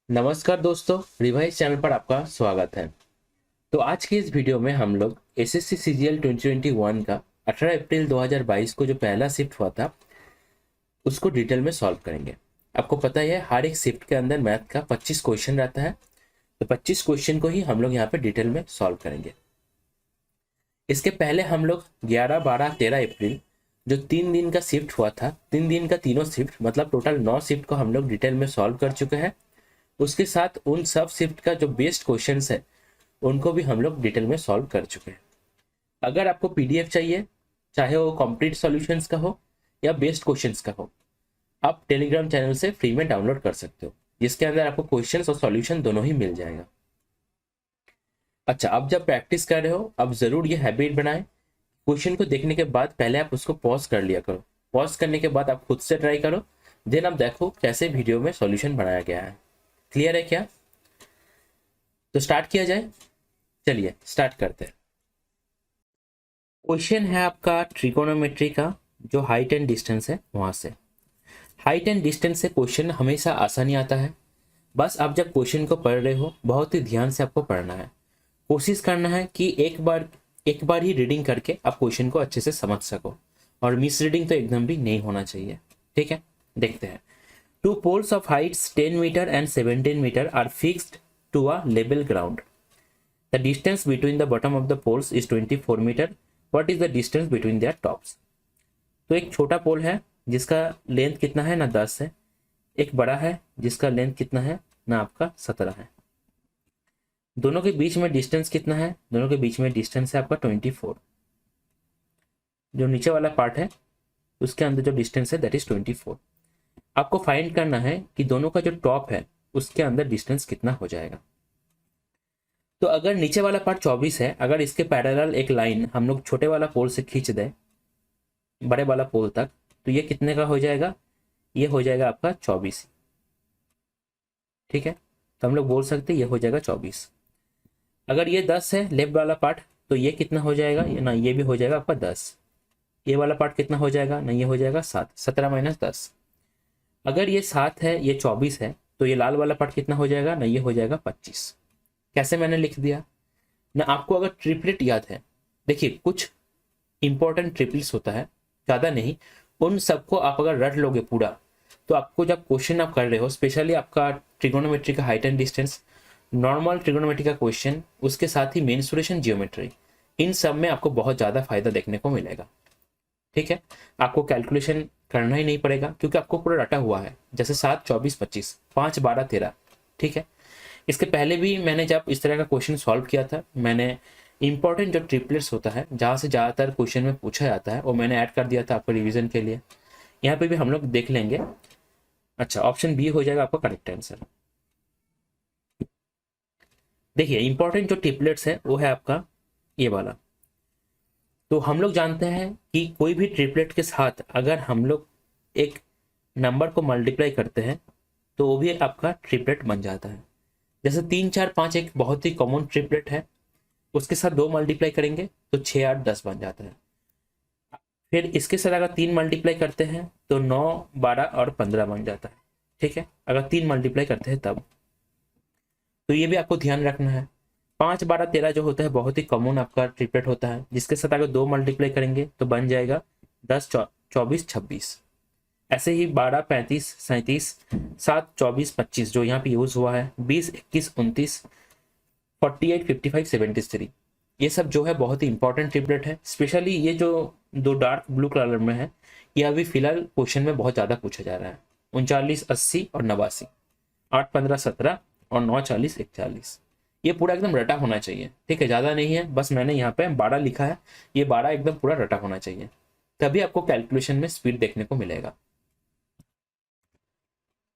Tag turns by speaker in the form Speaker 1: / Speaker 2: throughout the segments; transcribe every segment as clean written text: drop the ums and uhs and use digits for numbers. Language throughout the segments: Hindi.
Speaker 1: नमस्कार दोस्तों, रिवाइज चैनल पर आपका स्वागत है। तो आज की इस वीडियो में हम लोग एसएससी सीजीएल 2021 का 18 अप्रैल 2022 को जो पहला शिफ्ट हुआ था उसको डिटेल में सॉल्व करेंगे। आपको पता ही है हर एक शिफ्ट के अंदर मैथ का 25 क्वेश्चन रहता है, तो 25 क्वेश्चन को ही हम लोग यहाँ पे डिटेल में सॉल्व करेंगे। इसके पहले हम लोग 11, 12, 13 अप्रैल जो 3 दिन का शिफ्ट हुआ था, 3 दिन का तीनों शिफ्ट मतलब टोटल 9 शिफ्ट को हम लोग डिटेल में सॉल्व कर चुके हैं। उसके साथ उन सब शिफ्ट का जो बेस्ट क्वेश्चंस है उनको भी हम लोग डिटेल में सॉल्व कर चुके हैं। अगर आपको पीडीएफ चाहिए, चाहे वो कंप्लीट सॉल्यूशंस का हो या बेस्ट क्वेश्चंस का हो, आप टेलीग्राम चैनल से फ्री में डाउनलोड कर सकते हो, जिसके अंदर आपको क्वेश्चंस और सॉल्यूशन दोनों ही मिल जाएगा। अच्छा, अब जब प्रैक्टिस कर रहे हो अब जरूर ये हैबिट बनाएं, क्वेश्चन को देखने के बाद पहले आप उसको पॉज कर लिया करो। पॉज करने के बाद आप खुद से ट्राई करो, देन आप देखो कैसे वीडियो में सॉल्यूशन बनाया गया है। क्लियर है क्या? तो स्टार्ट किया जाए। चलिए स्टार्ट करते हैं। क्वेश्चन है आपका ट्रिगोनोमेट्री का, जो हाइट एंड डिस्टेंस है वहां से। हाइट एंड डिस्टेंस से क्वेश्चन हमेशा आसानी आता है। बस आप जब क्वेश्चन को पढ़ रहे हो बहुत ही ध्यान से आपको पढ़ना है। कोशिश करना है कि एक बार ही रीडिंग करके आप क्वेश्चन को अच्छे से समझ सको, और मिस रीडिंग तो एकदम भी नहीं होना चाहिए। ठीक है, देखते हैं। Two poles of heights 10 meter and 17 meter are fixed to a level ground. The distance between the bottom of the poles is 24 meter. What is the distance between their tops? तो एक छोटा पोल है जिसका लेंथ कितना है ना 10 है, एक बड़ा है जिसका लेंथ कितना है ना आपका 17 है। दोनों के बीच में डिस्टेंस कितना है? दोनों के बीच में डिस्टेंस है आपका 24। जो नीचे वाला पार्ट है उसके अंदर जो डिस्टेंस है दैट इज 24। आपको फाइंड करना है कि दोनों का जो टॉप है उसके अंदर डिस्टेंस कितना हो जाएगा। तो अगर नीचे वाला पार्ट 24 है, अगर इसके पैरेलल एक लाइन हम लोग छोटे वाला पोल से खींच दें बड़े वाला पोल तक, तो ये कितने का हो जाएगा? ये हो जाएगा आपका 24। ठीक है, तो हम लोग बोल सकते हैं ये हो जाएगा 24। अगर ये 10 है लेफ्ट वाला पार्ट, तो ये कितना हो जाएगा ना? ये भी हो जाएगा आपका 10। ये वाला पार्ट कितना हो जाएगा ना? ये हो जाएगा 7। 17 माइनस 10। अगर ये 7 है, ये 24 है, तो ये लाल वाला पार्ट कितना हो जाएगा ना? ये हो जाएगा 25। कैसे मैंने लिख दिया ना? आपको अगर ट्रिपलेट याद है, देखिए कुछ इंपॉर्टेंट ट्रिपल्स होता है, ज़्यादा नहीं, उन सबको आप अगर रट लोगे पूरा, तो आपको जब क्वेश्चन आप कर रहे हो, स्पेशली आपका ट्रिगोनोमेट्री का height and distance, normal trigonometry का क्वेश्चन, उसके साथ ही मेंसुरेशन जियोमेट्री, इन सब में आपको बहुत ज़्यादा फायदा देखने को मिलेगा। ठीक है, आपको कैलकुलेशन करना ही नहीं पड़ेगा क्योंकि आपको पूरा रटा हुआ है। जैसे 7, 24, 25, 5, 12, 13। ठीक है, इसके पहले भी मैंने जब इस तरह का क्वेश्चन सॉल्व किया था, मैंने इंपॉर्टेंट जो ट्रिपलेट्स होता है जहाँ से ज़्यादातर क्वेश्चन में पूछा जाता है वो मैंने ऐड कर दिया था आपको रिवीजन के लिए। यहाँ पे भी हम लोग देख लेंगे। अच्छा, ऑप्शन बी हो जाएगा आपका करेक्ट आंसर। देखिए इंपॉर्टेंट जो ट्रिपलेट्स है वो है आपका ये वाला। तो हम लोग जानते हैं कि कोई भी ट्रिपलेट के साथ अगर हम लोग एक नंबर को मल्टीप्लाई करते हैं तो वो भी आपका ट्रिपलेट बन जाता है। जैसे 3, 4, 5 एक बहुत ही कॉमन ट्रिपलेट है, उसके साथ 2 मल्टीप्लाई करेंगे तो 6, 8, 10 बन जाता है। फिर इसके साथ अगर 3 मल्टीप्लाई करते हैं तो 9, 12 और 15 बन जाता है। ठीक है, अगर 3 मल्टीप्लाई करते हैं तब, तो ये भी आपको ध्यान रखना है। 5, 12, 13 जो होता है बहुत ही कॉमन आपका ट्रिपलेट होता है, जिसके साथ अगर 2 मल्टीप्लाई करेंगे तो बन जाएगा 10, 24, 26। ऐसे ही 12, 35, 37, 7, 24, 25 जो यहाँ पे यूज हुआ है, 20, 21, 29, 48, 55, 73, ये सब जो है बहुत ही इंपॉर्टेंट ट्रिपलेट है। स्पेशली ये जो 2 डार्क ब्लू कलर में है, ये अभी फिलहाल क्वेश्चन में बहुत ज्यादा पूछा जा रहा है। 39, 80 और 89, 8, 15, 17 और 9, 40, 41। ये पूरा एकदम रटा होना चाहिए। ठीक है, ज्यादा नहीं है, बस मैंने यहाँ पे 12 लिखा है, ये 12 एकदम पूरा रटा होना चाहिए, तभी आपको कैलकुलेशन में स्पीड देखने को मिलेगा।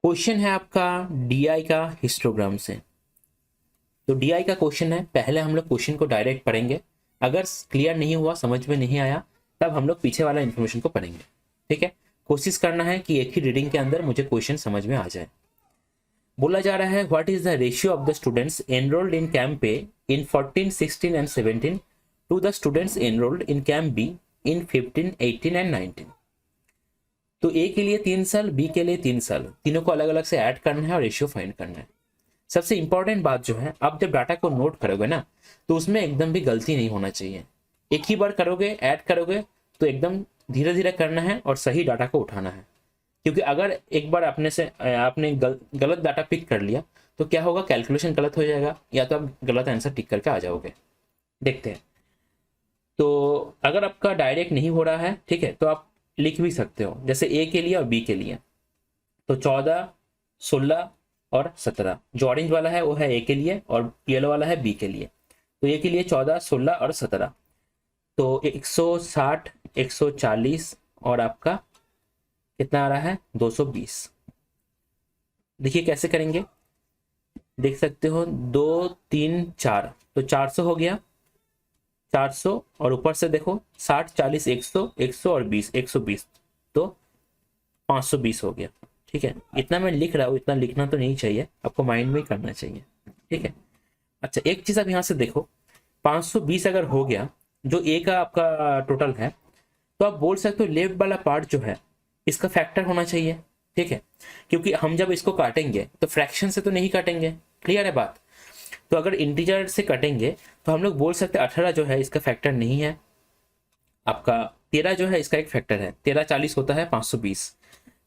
Speaker 1: क्वेश्चन है आपका डीआई का हिस्टोग्राम से। तो डीआई का क्वेश्चन है, पहले हम लोग क्वेश्चन को डायरेक्ट पढ़ेंगे, अगर क्लियर नहीं हुआ, समझ में नहीं आया, तब हम लोग पीछे वाला इंफॉर्मेशन को पढ़ेंगे। ठीक है, कोशिश करना है कि एक ही रीडिंग के अंदर मुझे क्वेश्चन समझ में आ जाए। बोला जा रहा है what is the ratio of the students enrolled in camp A in 14, 16 and 17 to the students enrolled in camp B in 15, 18 and 19। तो ए के लिए 3 साल, बी के लिए 3 साल, तीनों को अलग अलग से ऐड करना है और रेशियो फाइंड करना है। सबसे इंपॉर्टेंट बात जो है, आप जब डाटा को नोट करोगे ना तो उसमें एकदम भी गलती नहीं होना चाहिए। एक ही बार करोगे, ऐड करोगे तो एकदम धीरे धीरे करना है और सही डाटा को उठाना है। क्योंकि अगर एक बार आपने गलत डाटा पिक कर लिया तो क्या होगा, कैलकुलेशन गलत हो जाएगा या तो आप गलत आंसर टिक करके आ जाओगे। देखते हैं। तो अगर आपका डायरेक्ट नहीं हो रहा है, ठीक है, तो आप लिख भी सकते हो, जैसे ए के लिए और बी के लिए। तो 14, 16 और 17, जो ऑरेंज वाला है वो है ए के लिए और येलो वाला है बी के लिए। तो ए के लिए 14, 16 और 17, तो 160, 140 और आपका कितना आ रहा है, 220। देखिए कैसे करेंगे, देख सकते हो 2, 3, 4, तो 400 हो गया, 400 और ऊपर से देखो 60, 40, 100, 100 और 20, 120, तो 520 हो गया। ठीक है, इतना मैं लिख रहा हूँ, इतना लिखना तो नहीं चाहिए, आपको माइंड में ही करना चाहिए। ठीक है। अच्छा, एक चीज आप यहाँ से देखो, 520 अगर हो गया, जो ए का आपका टोटल है, तो आप बोल सकते हो लेफ्ट वाला पार्ट जो है इसका फैक्टर होना चाहिए। ठीक है, क्योंकि हम जब इसको काटेंगे तो फ्रैक्शन से तो नहीं काटेंगे, क्लियर है बात। तो अगर इंटीजर से कटेंगे तो हम लोग बोल सकते हैं 18 जो है इसका फैक्टर नहीं है, आपका 13 जो है इसका एक फैक्टर है, 13 40 होता है 520,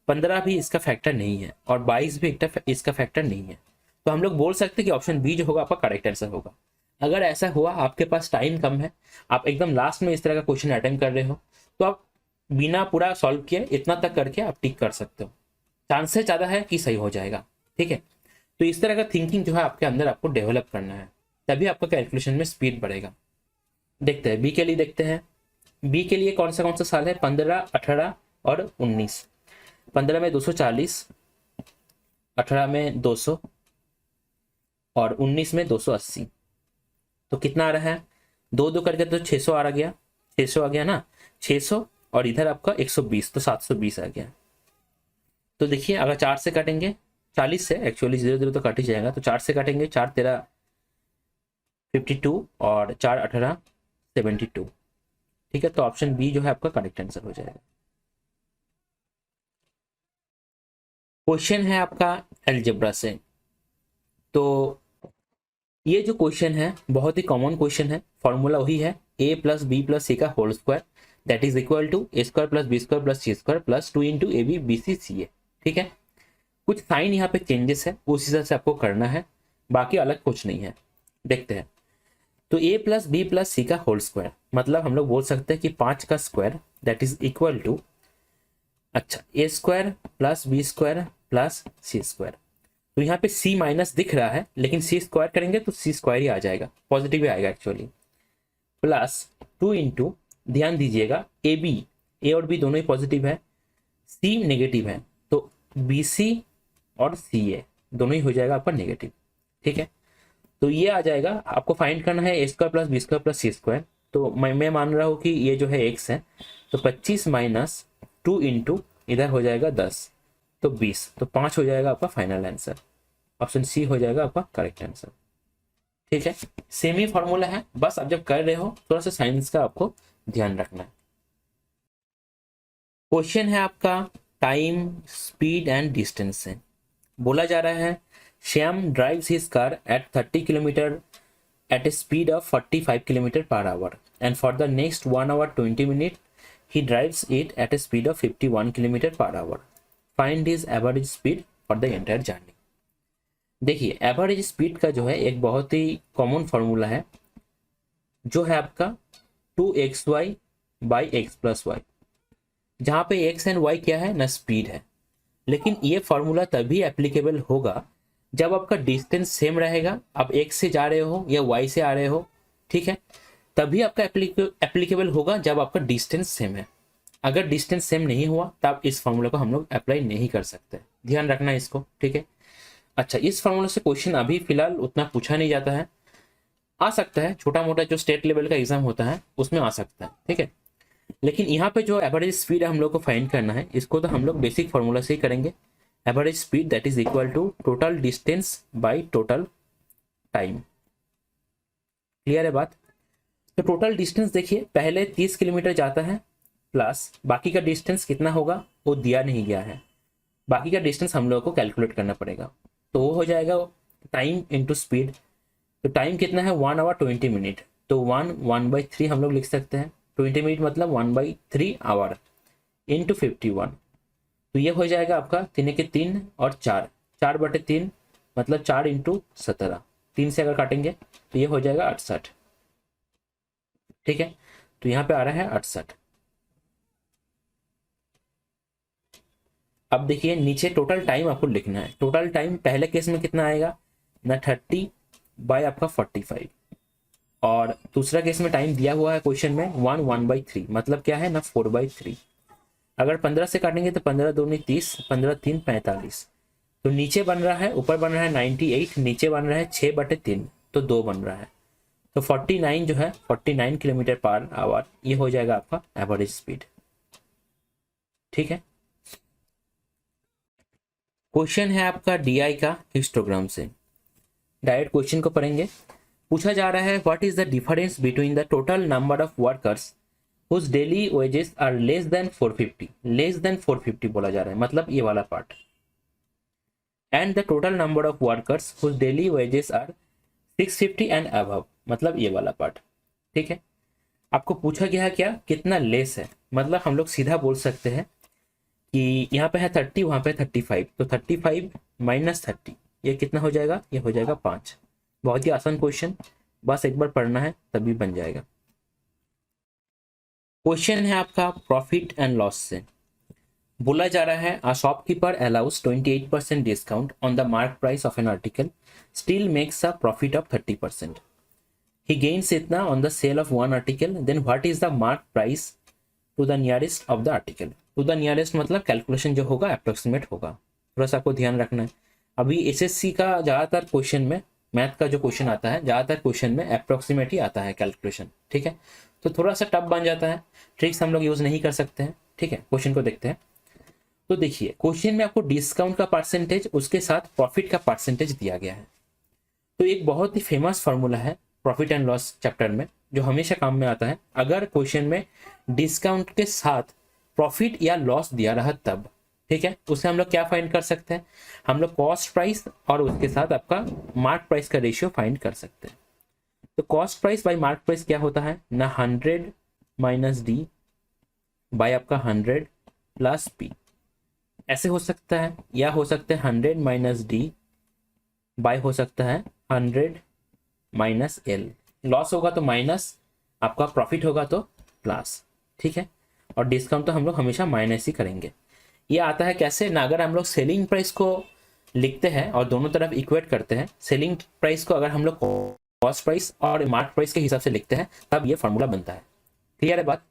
Speaker 1: 15 भी इसका फैक्टर नहीं है और 22 भी इसका फैक्टर नहीं है। तो हम लोग बोल सकते हैं कि ऑप्शन बी जो होगा आपका करेक्ट आंसर होगा। अगर ऐसा हुआ, आपके पास टाइम कम है, आप एकदम लास्ट में इस तरह का क्वेश्चन अटेम्प्ट कर रहे हो, तो आप बिना पूरा सॉल्व किए इतना तक करके आप टिक कर सकते हो, चांसेस ज़्यादा है कि सही हो जाएगा। ठीक है, तो इस तरह का थिंकिंग जो है आपके अंदर आपको डेवलप करना है, तभी आपका कैलकुलेशन में स्पीड बढ़ेगा। देखते हैं बी के लिए, देखते हैं बी के लिए कौन सा साल है, 15, 18 और 19। 15 में 240, 18 में 200 और 19 में 280, तो कितना आ रहा है, दो दो करके तो 600 आ गया, 600 आ गया ना, 600 और इधर आपका 120, तो 720 आ गया। तो देखिए अगर 4 से काटेंगे, 40 से एक्चुअली 0 0 तो कट ही जाएगा, तो 4 से काटेंगे, 4 13 52 और 4 18 72। ठीक है, तो ऑप्शन बी जो है आपका करेक्ट आंसर हो जाएगा। क्वेश्चन है आपका अलजेब्रा से। तो ये जो क्वेश्चन है बहुत ही कॉमन क्वेश्चन है, फॉर्मूला वही है a plus B plus C का whole square that is equal to A square plus B square plus C square plus 2 into A B B C C A. ठीक है, कुछ साइन यहाँ पे चेंजेस है, उस हिसाब से आपको करना है, बाकी अलग कुछ नहीं है। देखते हैं। तो a plus B plus C का होल स्क्वायर मतलब हम लोग बोल सकते हैं कि 5 का square that is equal to, अच्छा, A square plus B square plus C square. तो यहाँ पे c माइनस दिख रहा है, लेकिन c स्क्वायर करेंगे तो c स्क्वायर ही आ जाएगा, पॉजिटिव ही आएगा एक्चुअली, प्लस 2 इंटू, ध्यान दीजिएगा ए बी, ए और बी दोनों ही पॉजिटिव है, c नेगेटिव है, तो बी सी और सी ए दोनों ही हो जाएगा आपका नेगेटिव। ठीक है, तो ये आ जाएगा, आपको फाइंड करना है A square plus B square plus C square. तो मैं मान रहा हूँ कि ये जो है x है, तो 25 माइनस 2 इंटू इधर हो जाएगा 10, तो 20, तो 5 हो जाएगा आपका फाइनल आंसर, ऑप्शन सी हो जाएगा आपका करेक्ट आंसर। ठीक है, सेम ही फॉर्मूला है, बस आप जब कर रहे हो थोड़ा सा साइंस का आपको ध्यान रखना है। क्वेश्चन है आपका टाइम, स्पीड एंड डिस्टेंस से। बोला जा रहा है Shyam drives his car eight 30 kilometre at a speed of 45 km per hour and for the next 1 hour 20 minutes he drives it at a speed of 51 km per hour. Find his average speed for the entire journey. देखिए एवरेज स्पीड का जो है एक बहुत ही कॉमन फॉर्मूला है, जो है आपका 2xy by x plus Y, जहाँ पे x एंड y क्या है ना, स्पीड है। लेकिन ये फॉर्मूला तभी एप्लीकेबल होगा जब आपका डिस्टेंस सेम रहेगा, आप x से जा रहे हो या y से आ रहे हो, ठीक है, तभी आपका एप्लीकेबल होगा जब आपका डिस्टेंस सेम है। अगर डिस्टेंस सेम नहीं हुआ तो आप इस फॉर्मूला को हम लोग अप्लाई नहीं कर सकते, ध्यान रखना इसको। ठीक है, अच्छा, इस फॉर्मूला से क्वेश्चन अभी फिलहाल उतना पूछा नहीं जाता है, आ सकता है छोटा मोटा जो स्टेट लेवल का एग्जाम होता है उसमें आ सकता है। ठीक है, लेकिन यहाँ पे जो एवरेज स्पीड हम लोग को फाइंड करना है, इसको तो हम लोग बेसिक फॉर्मूला से ही करेंगे, average speed that is equal to total distance by total time. Clear है बात। तो टोटल डिस्टेंस देखिए, पहले 30 किलोमीटर जाता है, प्लस बाकी का डिस्टेंस कितना होगा वो दिया नहीं गया है, बाकी का डिस्टेंस हम लोगों को कैलकुलेट करना पड़ेगा। तो वो हो जाएगा टाइम इंटू स्पीड, तो टाइम कितना है 1 आवर 20 मिनट, तो 1/3 हम लोग लिख सकते हैं, 20 मिनट मतलब 1/3 आवर इंटू 51, तो ये हो जाएगा आपका 3 के 3 और 4, 4/3 मतलब 4 इंटू 17, 3 से अगर काटेंगे तो ये हो जाएगा 68। ठीक है, तो यहाँ पे आ रहा है 68। अब देखिए नीचे टोटल टाइम आपको लिखना है, टोटल टाइम पहले केस में कितना आएगा ना 30 बाय आपका 45, और दूसरा केस में टाइम दिया हुआ है क्वेश्चन में 1/3 मतलब क्या है ना 4/3। अगर 15 से काटेंगे तो 15 दूनी 30, 15 3 45, तो नीचे बन रहा है, ऊपर बन रहा है 98, नीचे बन रहा है 6/3, तो 2 बन रहा है, तो 49 जो है 49 किलोमीटर पर आवर, ये हो जाएगा आपका एवरेज स्पीड। ठीक है, क्वेश्चन है आपका डीआई का हिस्टोग्राम से, डायरेक्ट क्वेश्चन को पढ़ेंगे। पूछा जा रहा है what is the difference between the total number of workers whose daily wages are less than 450, less than 450 बोला जा रहा है मतलब ये वाला part, and the total number of workers whose daily wages are 650 and above मतलब ये वाला पार्ट। ठीक है, आपको पूछा गया है क्या कितना लेस है, मतलब हम लोग सीधा बोल सकते हैं कि यहाँ पे है 30, वहां पे 35, तो 35 माइनस 30 ये कितना हो जाएगा, ये हो जाएगा 5। बहुत ही आसान क्वेश्चन, बस एक बार पढ़ना है तभी बन जाएगा। क्वेश्चन है आपका प्रॉफिट एंड लॉस से, बोला जा रहा है a shopkeeper allows 28% discount on the mark price of an article, still makes a profit of 30%, he gains इतना on the sale of one article, then what is the mark price to the nearest of the article, to the nearest मतलब कैलकुलेशन जो होगा अप्रोक्सीमेट होगा, थोड़ा सा आपको ध्यान रखना है। अभी एसएससी का ज़्यादातर क्वेश्चन में, मैथ का जो क्वेश्चन आता है ज़्यादातर क्वेश्चन में अप्रोक्सीमेट ही आता है कैलकुलेशन। ठीक है, तो थोड़ा सा टफ बन जाता है, ट्रिक्स हम लोग यूज़ नहीं कर सकते हैं। ठीक है, क्वेश्चन को देखते हैं। तो देखिए क्वेश्चन में आपको डिस्काउंट का परसेंटेज उसके साथ प्रॉफिट का परसेंटेज दिया गया है। तो एक बहुत ही फेमस फार्मूला है प्रॉफिट एंड लॉस चैप्टर में जो हमेशा काम में आता है, अगर क्वेश्चन में डिस्काउंट के साथ प्रॉफिट या लॉस दिया रहा तब। ठीक है, उसे हम लोग क्या फाइंड कर सकते हैं, हम लोग कॉस्ट प्राइस और उसके साथ आपका मार्क प्राइस का रेशियो फाइंड कर सकते हैं। तो cost price by mark price क्या होता है ना 100 माइनस डी बाय आपका 100 प्लस पी, ऐसे हो सकता है, या हो सकता है 100 माइनस डी बाय हो सकता है 100 माइनस एल, लॉस होगा तो माइनस, आपका प्रॉफिट होगा तो प्लस। ठीक है, और डिस्काउंट तो हम लोग हमेशा माइनस ही करेंगे। ये आता है कैसे ना, अगर हम लोग सेलिंग प्राइस को लिखते हैं और दोनों तरफ इक्वेट करते हैं, सेलिंग प्राइस को अगर हम लोग कॉस्ट प्राइस और मार्क प्राइस के हिसाब से लिखते हैं तब ये फार्मूला बनता है। क्लियर है बात,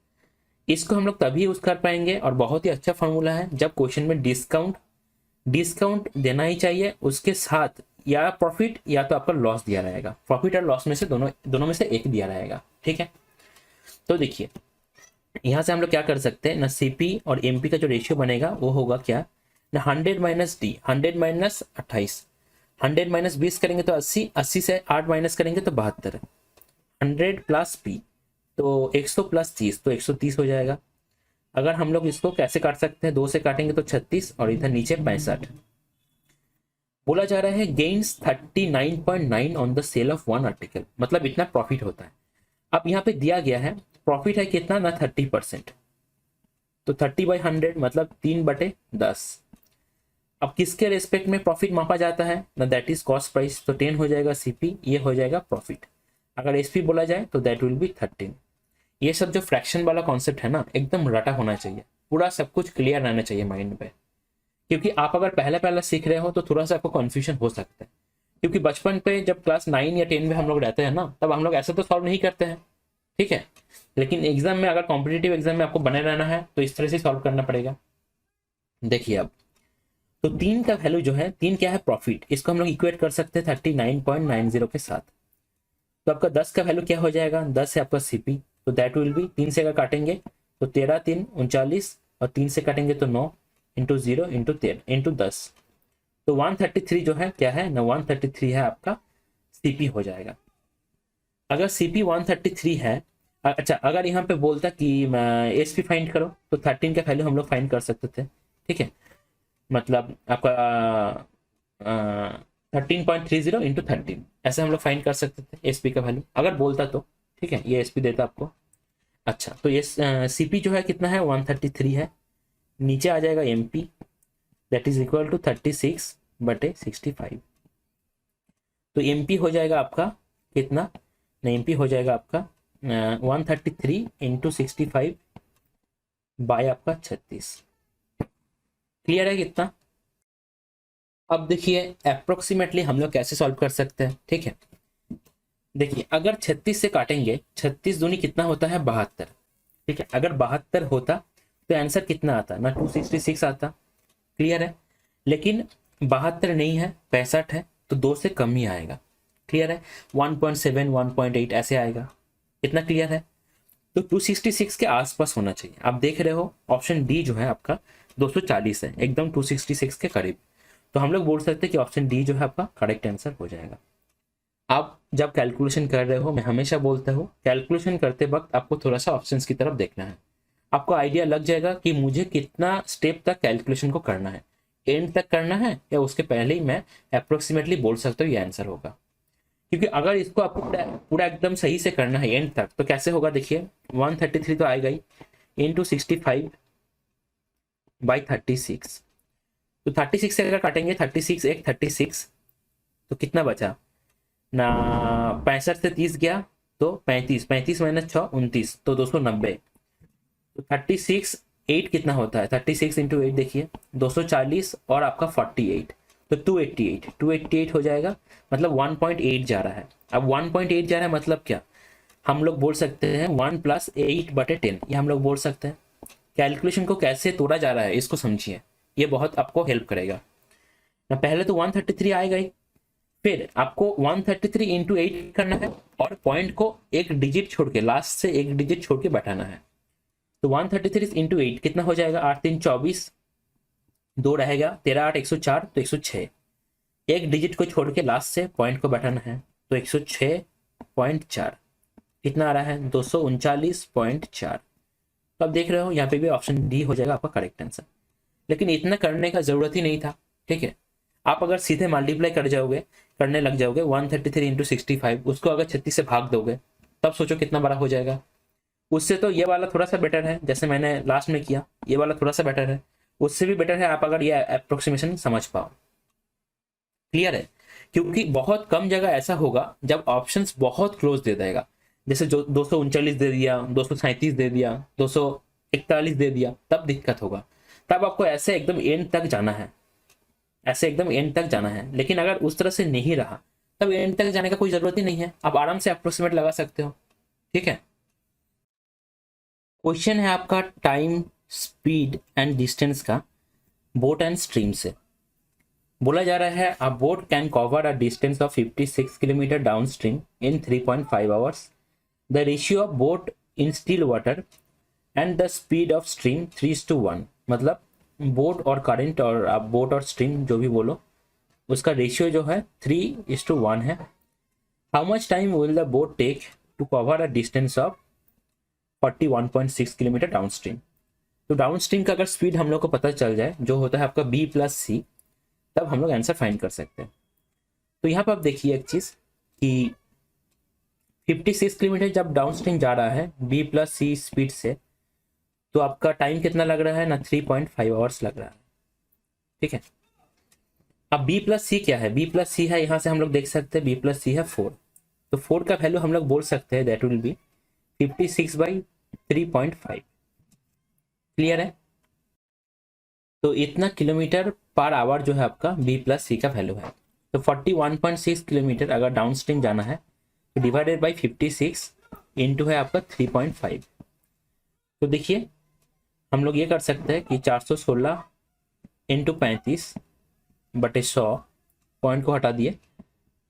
Speaker 1: इसको हम लोग तभी यूज कर पाएंगे और बहुत ही अच्छा फार्मूला है जब क्वेश्चन में डिस्काउंट देना ही चाहिए, उसके साथ या प्रॉफिट या तो आपका लॉस दिया रहेगा, प्रॉफिट और लॉस में से दोनों में से एक दिया रहेगा। ठीक है, तो देखिए यहां से हम लोग क्या कर सकते हैं ना, सीपी और एमपी का जो रेशियो बनेगा वो होगा क्या ना 100 माइनस डी, 100 माइनस 28, 100 माइनस 20 करेंगे तो 80, 80 से 8 माइनस करेंगे तो 72, 100 प्लस पी तो 100 प्लस 30 तो 130 हो जाएगा। अगर हम लोग इसको कैसे काट सकते हैं, 2 से काटेंगे तो 36 और इधर नीचे 65। बोला जा रहा है gains 39.9 on the sale of one article, मतलब इतना प्रॉफिट होता है। अब यहाँ पे दिया गया है प्रॉफिट है कितना ना 30%, तो 30/100 मतलब 3/10। अब किसके रेस्पेक्ट में प्रॉफिट मापा जाता है ना, दैट इज कॉस्ट प्राइस, तो 10 हो जाएगा सीपी, ये हो जाएगा प्रॉफिट। अगर एसपी बोला जाए तो दैट विल बी 13। ये सब जो फ्रैक्शन वाला कॉन्सेप्ट है ना एकदम रटा होना चाहिए, पूरा सब कुछ क्लियर रहना चाहिए माइंड पे, क्योंकि आप अगर पहला सीख रहे हो तो थोड़ा सा आपको कंफ्यूजन हो सकता है, क्योंकि बचपन पे जब क्लास 9 या 10 में हम लोग रहते हैं ना तब हम लोग ऐसे तो सॉल्व नहीं करते हैं। ठीक है, लेकिन एग्जाम में अगर कॉम्पिटिटिव एग्जाम में आपको बने रहना है तो इस तरह से सॉल्व करना पड़ेगा। देखिए अब तो 3 का वैल्यू जो है, 3 क्या है प्रॉफिट, इसको हम लोग इक्वेट कर सकते हैं 39.90 के साथ। तो आपका 10 का वैल्यू क्या हो जाएगा, 10 है आपका सीपी, तो दैट विल बी 3 से अगर काटेंगे तो 13 3 39 और 3 से काटेंगे तो 9 इंटू 0 इंटू 13 इंटू 10, तो 133 जो है क्या है ना 133 है आपका सीपी हो जाएगा। अगर सीपी 133 है, अच्छा अगर यहाँ पे बोलता कि एसपी फाइंड करो तो 13 का वैल्यू हम लोग फाइंड कर सकते थे। ठीक है, मतलब आपका 13.30 इंटू 13, ऐसे हम लोग फाइंड कर सकते थे एसपी का वैल्यू अगर बोलता तो। ठीक है, ये एसपी देता आपको। अच्छा, तो ये सीपी जो है कितना है, 133 है। नीचे आ जाएगा MP, that is equal to 36/65। तो एमपी हो जाएगा आपका कितना, नहीं एमपी हो जाएगा आपका 133 इंटू 65 बाय आपका 36। क्लियर है कितना। अब देखिए अप्रोक्सीमेटली हम लोग कैसे सॉल्व कर सकते हैं। ठीक है, देखिए अगर 36 से काटेंगे, 36 दूनी कितना होता है, 72। ठीक है, अगर 72 होता तो आंसर कितना आता ना, 266 आता। क्लियर है, लेकिन 72 नहीं है, 65 है, तो 2 से कम ही आएगा। क्लियर है, 1.7 1.8 ऐसे आएगा। इतना क्लियर है। तो 266 के आसपास होना चाहिए। आप देख रहे हो ऑप्शन डी जो है आपका 240 है, एकदम 266 के करीब। तो हम लोग बोल सकते हैं कि ऑप्शन डी जो है आपका करेक्ट आंसर हो जाएगा। आप जब कैलकुलेशन कर रहे हो, मैं हमेशा बोलता हूँ कैलकुलेशन करते वक्त आपको थोड़ा सा ऑप्शंस की तरफ देखना है। आपको आइडिया लग जाएगा कि मुझे कितना स्टेप तक कैलकुलेशन को करना है, एंड तक करना है या उसके पहले ही मैं अप्रोक्सीमेटली बोल सकता हूँ ये आंसर होगा। क्योंकि अगर इसको आपको पूरा एकदम सही से करना है एंड तक, तो कैसे होगा देखिए, 133 तो आएगा ही, इंटू 65/36। तो 36 से अगर काटेंगे, 36 एक 36, तो कितना बचा ना, 65 से 30 गया तो 35, 35 माइनस 6 29, तो 290। तो 36 8 कितना होता है, 36 इंटू 8 देखिए 240 और आपका 48, तो 288 हो जाएगा। मतलब 1.8 जा रहा है। अब 1.8 जा रहा है मतलब क्या, हम लोग बोल सकते हैं 1 + 8/10, ये हम लोग बोल सकते हैं। कैलकुलेशन को कैसे तोड़ा जा रहा है इसको समझिए, ये बहुत आपको हेल्प करेगा ना। पहले तो 133 आएगा ही, फिर आपको 133 इंटू 8 करना है और पॉइंट को एक डिजिट छोड़ के, लास्ट से एक डिजिट छोड़ के बैठाना है। तो 133 इंटू 8 कितना हो जाएगा, 8 3 24, 2 रहेगा, 13 8 104, तो 106। एक डिजिट को छोड़ के लास्ट से पॉइंट को बैठाना है, तो 106.4 कितना आ रहा है, 239.4। तो आप देख रहे हो यहाँ पे भी ऑप्शन डी हो जाएगा आपका करेक्ट आंसर। लेकिन इतना करने का जरूरत ही नहीं था। ठीक है, आप अगर सीधे मल्टीप्लाई कर जाओगे, करने लग जाओगे 133 इंटू 65, उसको अगर 36 से भाग दोगे, तब सोचो कितना बड़ा हो जाएगा। उससे तो ये वाला थोड़ा सा बेटर है, जैसे मैंने लास्ट में किया, ये वाला थोड़ा सा बेटर है। उससे भी बेटर है आप अगर ये अप्रोक्सीमेशन समझ पाओ। क्लियर है, क्योंकि बहुत कम जगह ऐसा होगा जब ऑप्शंस बहुत क्लोज दे देगा, जैसे जो 239 दे दिया, 237 दे दिया, 241 दे दिया, तब दिक्कत होगा। तब आपको ऐसे एकदम एंड तक जाना है, ऐसे एकदम एंड तक जाना है। लेकिन अगर उस तरह से नहीं रहा, तब एंड तक जाने का कोई जरूरत ही नहीं है, आप आराम से अप्रोक्सीमेट लगा सकते हो। ठीक है, क्वेश्चन है आपका टाइम स्पीड एंड डिस्टेंस का बोट एंड स्ट्रीम से। बोला जा रहा है अ boat can cover a distance of 56 kilometre down stream in 3.5 hours. The ratio of boat in still water and the speed of stream 3:1। मतलब बोट और करंट और आप बोट और स्ट्रीम जो भी बोलो, उसका रेशियो जो है 3:1 है। How much time will the boat take to cover a distance of 41.6 kilometre downstream. तो डाउन स्ट्रीम का अगर स्पीड हम लोग को पता चल जाए, जो होता है आपका B+C, तब हम लोग आंसर फाइंड कर सकते हैं। तो यहाँ पर आप देखिए एक चीज कि 56 किलोमीटर जब डाउन स्ट्रीम जा रहा है B+C स्पीड से, तो आपका टाइम कितना लग रहा है ना, 3.5 आवर्स लग रहा है। ठीक है, अब B+C क्या है, B+C है, यहाँ से हम लोग देख सकते हैं B+C है 4। तो 4 का वैल्यू हम लोग बोल सकते हैं दैट विल बी 56/3.5। क्लियर है, तो इतना किलोमीटर पर आवर जो है आपका B+C का वैल्यू है। तो 41.6 किलोमीटर अगर डाउन स्ट्रीम जाना है, तो डिवाइडेड बाई 56 इंटू है आपका 3.5। तो देखिए हम लोग ये कर सकते हैं कि 416 इंटू 35/100, पॉइंट को हटा दिए,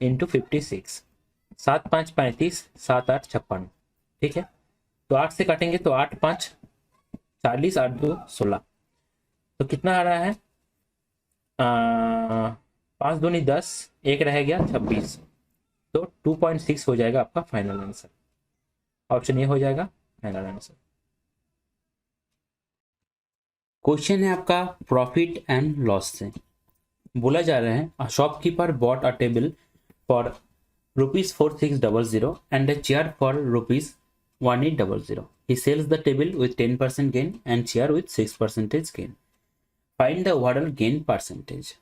Speaker 1: इंटू 56, 7 5 35, 7 8 56। ठीक है, तो 8 से काटेंगे तो 8 5 40, 8 2 16, तो कितना आ रहा है, 5 दूनी 10, एक रह गया 26, तो 2.6 हो जाएगा आपका फाइनल आंसर। ऑप्शन ये हो जाएगा फाइनल आंसर। क्वेश्चन है आपका प्रॉफिट एंड लॉस से। बोला जा रहा है shopkeeper bought a table for ₹4600 and a chair for ₹1800. He sells the table with 10% gain and chair with 6% gain. Find the overall gain percentage.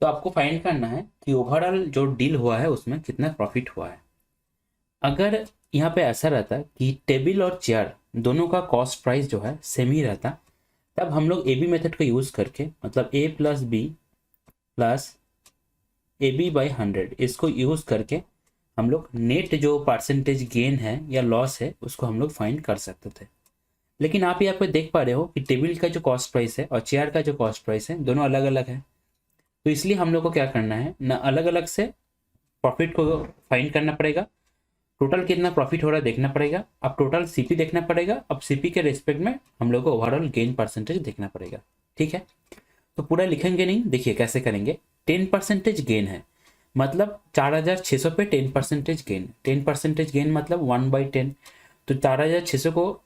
Speaker 1: तो आपको फाइंड करना है कि ओवरऑल जो डील हुआ है उसमें कितना प्रॉफिट हुआ है। अगर यहाँ पे ऐसा रहता कि टेबल और चेयर दोनों का कॉस्ट प्राइस जो है सेम ही रहता, तब हम लोग ए बी मेथड को यूज़ करके, मतलब A plus B plus A B by 100, इसको यूज़ करके हम लोग नेट जो परसेंटेज गेन है या लॉस है उसको हम लोग फाइंड कर सकते थे। लेकिन आप यहाँ पे देख पा रहे हो कि टेबल का जो कॉस्ट प्राइस है और चेयर का जो कॉस्ट प्राइस है दोनों अलग अलग है। तो इसलिए हम लोग को क्या करना है ना, अलग अलग से प्रॉफिट को फाइंड करना पड़ेगा। टोटल कितना प्रॉफिट हो रहा है देखना पड़ेगा। अब टोटल सीपी देखना पड़ेगा। अब सीपी के रेस्पेक्ट में हम लोग को ओवरऑल गेन परसेंटेज देखना पड़ेगा। ठीक है, तो पूरा लिखेंगे नहीं, देखिए कैसे करेंगे। 10% गेन है, मतलब 4600 पे 10% गेन। 10% गेन मतलब 1/10। तो 4600 को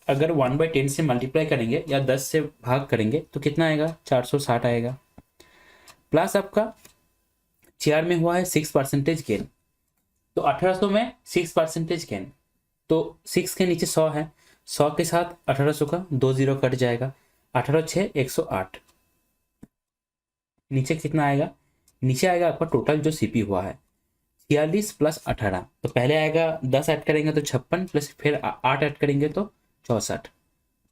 Speaker 1: अगर 1/10 से मल्टीप्लाई करेंगे या 10 से भाग करेंगे तो कितना आएगा, 460 आएगा। प्लस आपका चेयर में हुआ है 6% गेन, तो 1800 में 6% गेन, तो 6 के नीचे 100 है, 100 के साथ 1800 का 2 0 कट जाएगा, 18 6 108। नीचे कितना आएगा, नीचे आएगा आपका टोटल जो सीपी हुआ है 46 प्लस 18। तो पहले आएगा 10 ऐड करेंगे तो 56, प्लस फिर 8 ऐड करेंगे तो 64,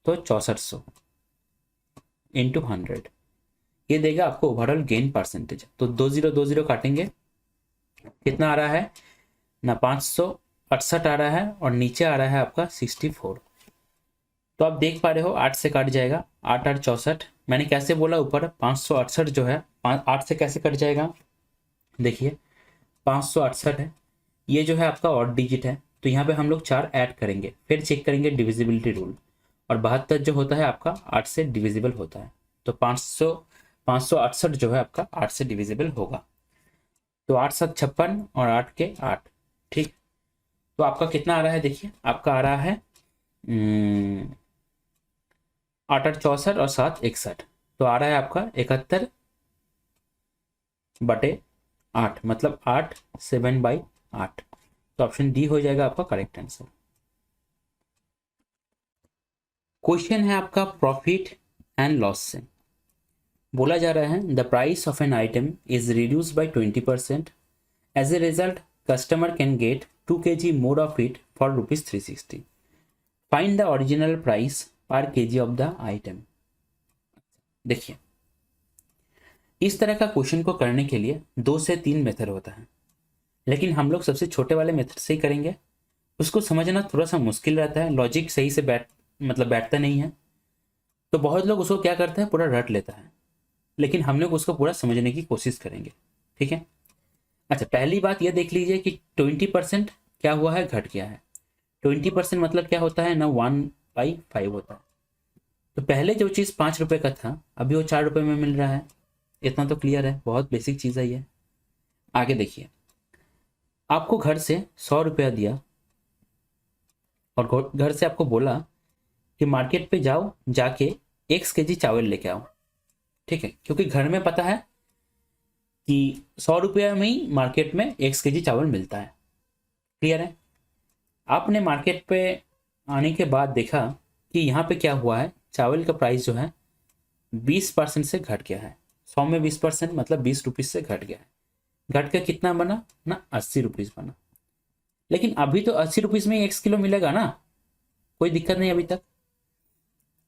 Speaker 1: तो 6400 इंटू 100, ये देगा आपको ओवरऑल गेन परसेंटेज। तो 20 काटेंगे, कितना आ रहा है ना, 568 आ रहा है और नीचे आ रहा है आपका 64। तो आप देख पा रहे हो 8 से काट जाएगा, 8 8 64। मैंने कैसे बोला ऊपर, 568 जो है 8 से कैसे कट जाएगा, देखिए 568 है, ये जो है आपका ऑड डिजिट है, तो यहाँ पे हम लोग 4 ऐड करेंगे, फिर चेक करेंगे डिविजिबिलिटी रूल, और 72 जो होता है आपका 8 से डिविजिबल होता है। तो 568 जो है आपका 8 से डिविजिबल होगा। तो 8 7 56 और 8 के 8, ठीक। तो आपका कितना आ रहा है, देखिए आपका आ रहा है 8 8 64 और 7 61, तो आ रहा है आपका 71/8, मतलब 8 7/8। तो ऑप्शन डी हो जाएगा आपका करेक्ट आंसर। क्वेश्चन है आपका प्रॉफिट एंड लॉस से। बोला जा रहा है the price of an item is reduce by 20%, as a result customer can get 2 kg more of it for ₹360। Find the original price per kg of the item. देखिए, इस तरह का क्वेश्चन को करने के लिए 2 से 3 मेथड होता है, लेकिन हम लोग सबसे छोटे वाले मेथड से ही करेंगे। उसको समझना थोड़ा सा मुश्किल रहता है, लॉजिक सही से बैठता नहीं है, तो बहुत लोग उसको क्या करते हैं, पूरा रट लेता है, लेकिन हम लोग उसको पूरा समझने की कोशिश करेंगे। ठीक है, अच्छा पहली बात यह देख लीजिए कि 20% क्या हुआ है, घट गया है। 20% मतलब क्या होता है ना, 1/5 होता है। तो पहले जो चीज़ 5 रुपये का था अभी वो 4 रुपये में मिल रहा है। इतना तो क्लियर है, बहुत बेसिक चीज़ है ये। आगे देखिए, आपको घर से 100 रुपया दिया और घर से आपको बोला कि मार्केट पे जाओ, जाके X kg चावल लेके आओ। ठीक है, क्योंकि घर में पता है कि 100 रुपया में ही मार्केट में X kg चावल मिलता है। क्लियर है। आपने मार्केट पे आने के बाद देखा कि यहाँ पे क्या हुआ है, चावल का प्राइस जो है 20% से घट गया है। 100 में 20% मतलब 20 रुपीज़ से घट गया है। घट के कितना बना ना, 80 रुपीज़ बना। लेकिन अभी तो 80 रुपीज़ में ही 1 किलो मिलेगा ना, कोई दिक्कत नहीं। अभी तक